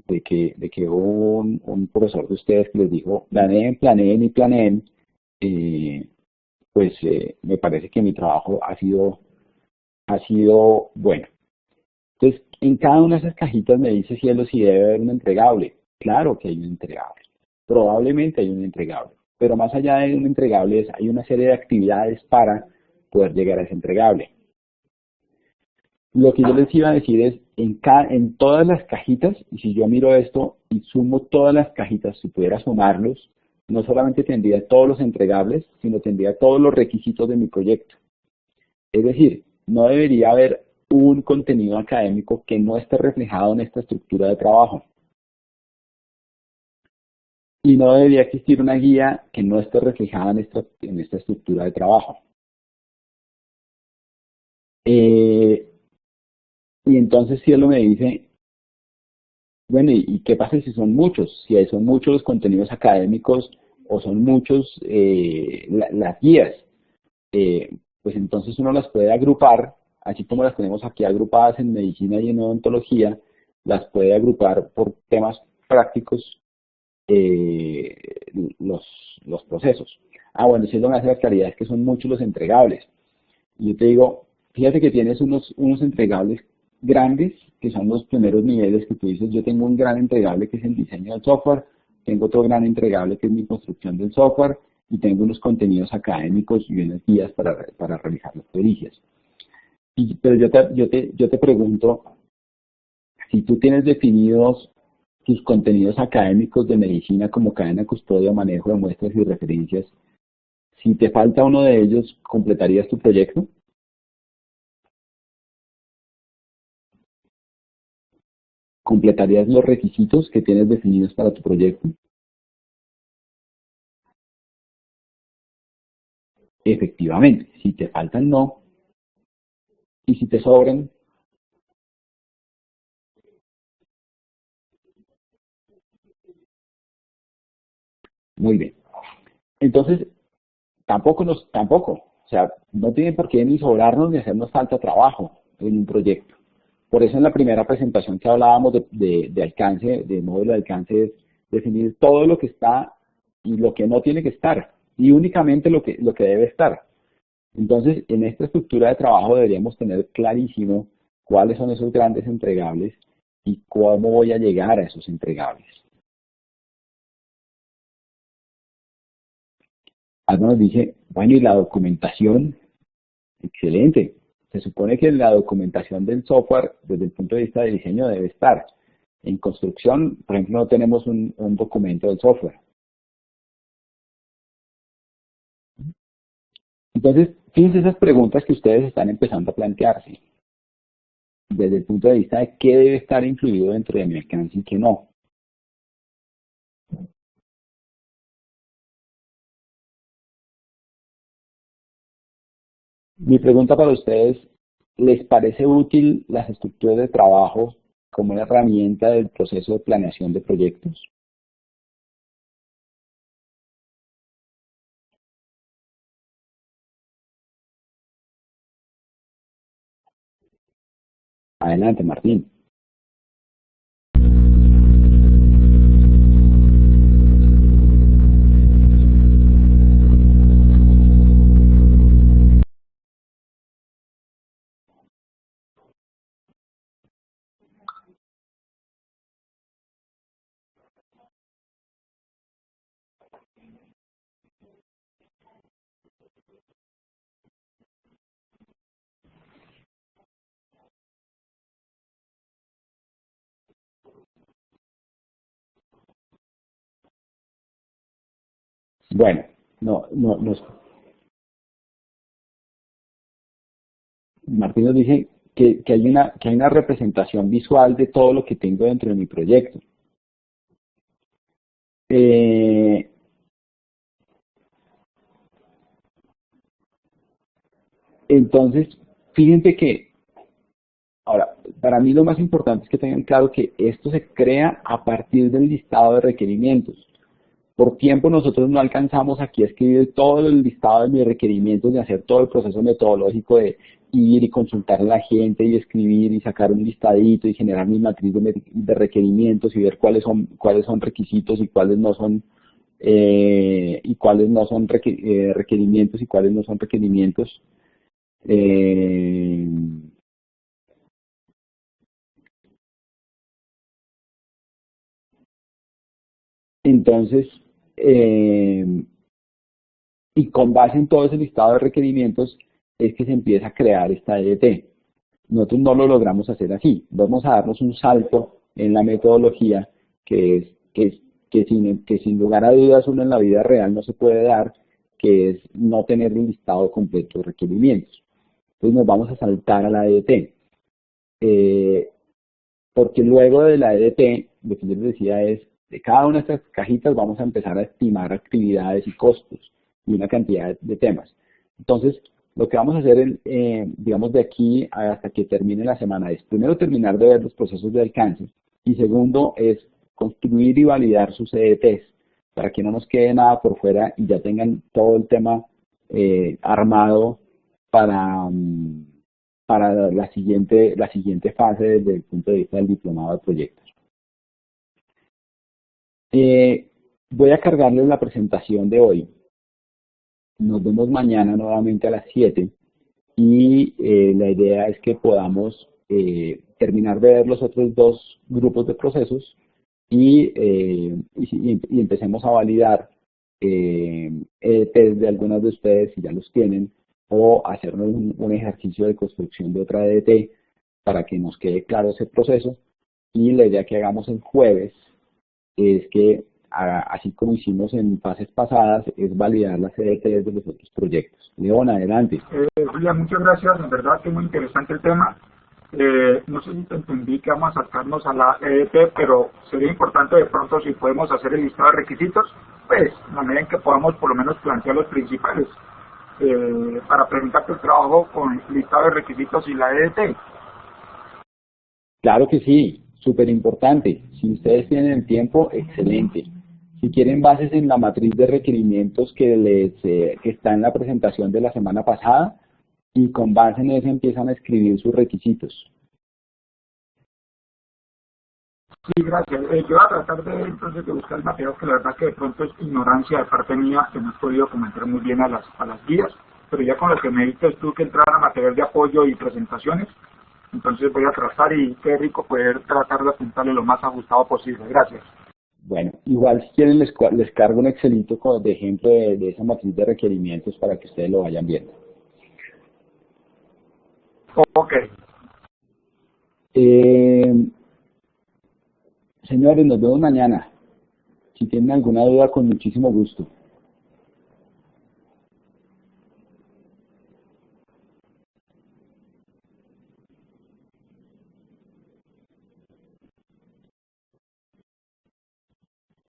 de que hubo un profesor de ustedes que les dijo, planeen, pues me parece que mi trabajo ha sido bueno. Entonces, en cada una de esas cajitas me dice Cielo si debe haber un entregable. Claro que hay un entregable. Probablemente hay un entregable. Pero más allá de un entregable, hay una serie de actividades para poder llegar a ese entregable. Lo que yo les iba a decir es, en todas las cajitas, y si yo miro esto y sumo todas las cajitas, si pudiera sumarlos, no solamente tendría todos los entregables, sino tendría todos los requisitos de mi proyecto. Es decir, no debería haber un contenido académico que no esté reflejado en esta estructura de trabajo. Y no debería existir una guía que no esté reflejada en esta estructura de trabajo. Y entonces Cielo me dice, bueno, ¿y qué pasa si son muchos? Si son muchos los contenidos académicos o son muchos las guías, pues entonces uno las puede agrupar, así como las tenemos aquí agrupadas en medicina y en odontología, las puede agrupar por temas prácticos los procesos. Bueno, si es lo que hace la claridad es que son muchos los entregables. Y yo te digo, fíjate que tienes unos entregables grandes, que son los primeros niveles que tú dices, yo tengo un gran entregable que es el diseño del software, tengo otro gran entregable que es mi construcción del software, y tengo unos contenidos académicos y unas guías para realizar las pericias. Pero yo te pregunto, si tú tienes definidos tus contenidos académicos de medicina como cadena, custodia, manejo de muestras y referencias, si te falta uno de ellos, ¿completarías tu proyecto? ¿Completarías los requisitos que tienes definidos para tu proyecto? Efectivamente, si te faltan, no. Y si te sobran, muy bien. Entonces, tampoco, o sea, no tiene por qué ni sobrarnos ni hacernos falta trabajo en un proyecto. Por eso en la primera presentación que hablábamos de alcance, de modelo de alcance, es definir todo lo que está y lo que no tiene que estar, y únicamente lo que debe estar. Entonces, en esta estructura de trabajo deberíamos tener clarísimo cuáles son esos grandes entregables y cómo voy a llegar a esos entregables. Algo nos dice, bueno, ¿y la documentación? Excelente. Se supone que la documentación del software, desde el punto de vista de diseño, debe estar. En construcción, por ejemplo, no tenemos un documento del software. Entonces, fíjense esas preguntas que ustedes están empezando a plantearse. Desde el punto de vista de qué debe estar incluido dentro de mi alcance y qué no. Mi pregunta para ustedes, ¿les parece útil las estructuras de trabajo como una herramienta del proceso de planeación de proyectos? Adelante, Martín. Bueno, Martín nos dice que hay una representación visual de todo lo que tengo dentro de mi proyecto. Entonces, fíjense que, ahora, para mí lo más importante es que tengan claro que esto se crea a partir del listado de requerimientos. Por tiempo nosotros no alcanzamos aquí a escribir todo el listado de mis requerimientos, de hacer todo el proceso metodológico de ir y consultar a la gente y escribir y sacar un listadito y generar mi matriz de requerimientos y ver cuáles son requisitos y cuáles no son requerimientos y cuáles no son requerimientos. Entonces, y con base en todo ese listado de requerimientos es que se empieza a crear esta EDT. Nosotros no lo logramos hacer así. Vamos a darnos un salto en la metodología que sin lugar a dudas uno en la vida real no se puede dar, que es no tener un listado completo de requerimientos. Entonces nos vamos a saltar a la EDT. Porque luego de la EDT, lo que yo les decía es, de cada una de estas cajitas vamos a empezar a estimar actividades y costos y una cantidad de temas. Entonces, lo que vamos a hacer, digamos, de aquí hasta que termine la semana es, primero, terminar de ver los procesos de alcance y segundo, es construir y validar sus EDTs para que no nos quede nada por fuera y ya tengan todo el tema armado para la siguiente fase desde el punto de vista del diplomado de proyectos. Voy a cargarles la presentación de hoy. Nos vemos mañana nuevamente a las 7 y la idea es que podamos terminar de ver los otros dos grupos de procesos y empecemos a validar EDTs de algunas de ustedes si ya los tienen o hacer un ejercicio de construcción de otra EDT para que nos quede claro ese proceso. Y la idea que hagamos el jueves es que, así como hicimos en fases pasadas, es validar las EDTs de los otros proyectos. León, adelante. Julián, muchas gracias. En verdad que muy interesante el tema. No sé si te entendí que vamos a acercarnos a la EDT, pero sería importante de pronto si podemos hacer el listado de requisitos, pues en la medida en que podamos por lo menos plantear los principales, para presentar el trabajo con el listado de requisitos y la EDT. Claro que sí, súper importante. Si ustedes tienen el tiempo, excelente. Si quieren bases en la matriz de requerimientos que está en la presentación de la semana pasada, y con base en eso empiezan a escribir sus requisitos. Sí, gracias. Yo voy a tratar entonces de buscar el material, que la verdad que de pronto es ignorancia de parte mía, que no he podido comentar muy bien a las guías, pero ya con lo que me dices tú que entrar a material de apoyo y presentaciones, Entonces voy a tratar y qué rico poder tratar de apuntarle lo más ajustado posible. Gracias. Bueno, igual si quieren les cargo un Excelito de ejemplo de esa matriz de requerimientos para que ustedes lo vayan viendo. Ok. Señores, nos vemos mañana. Si tienen alguna duda, con muchísimo gusto.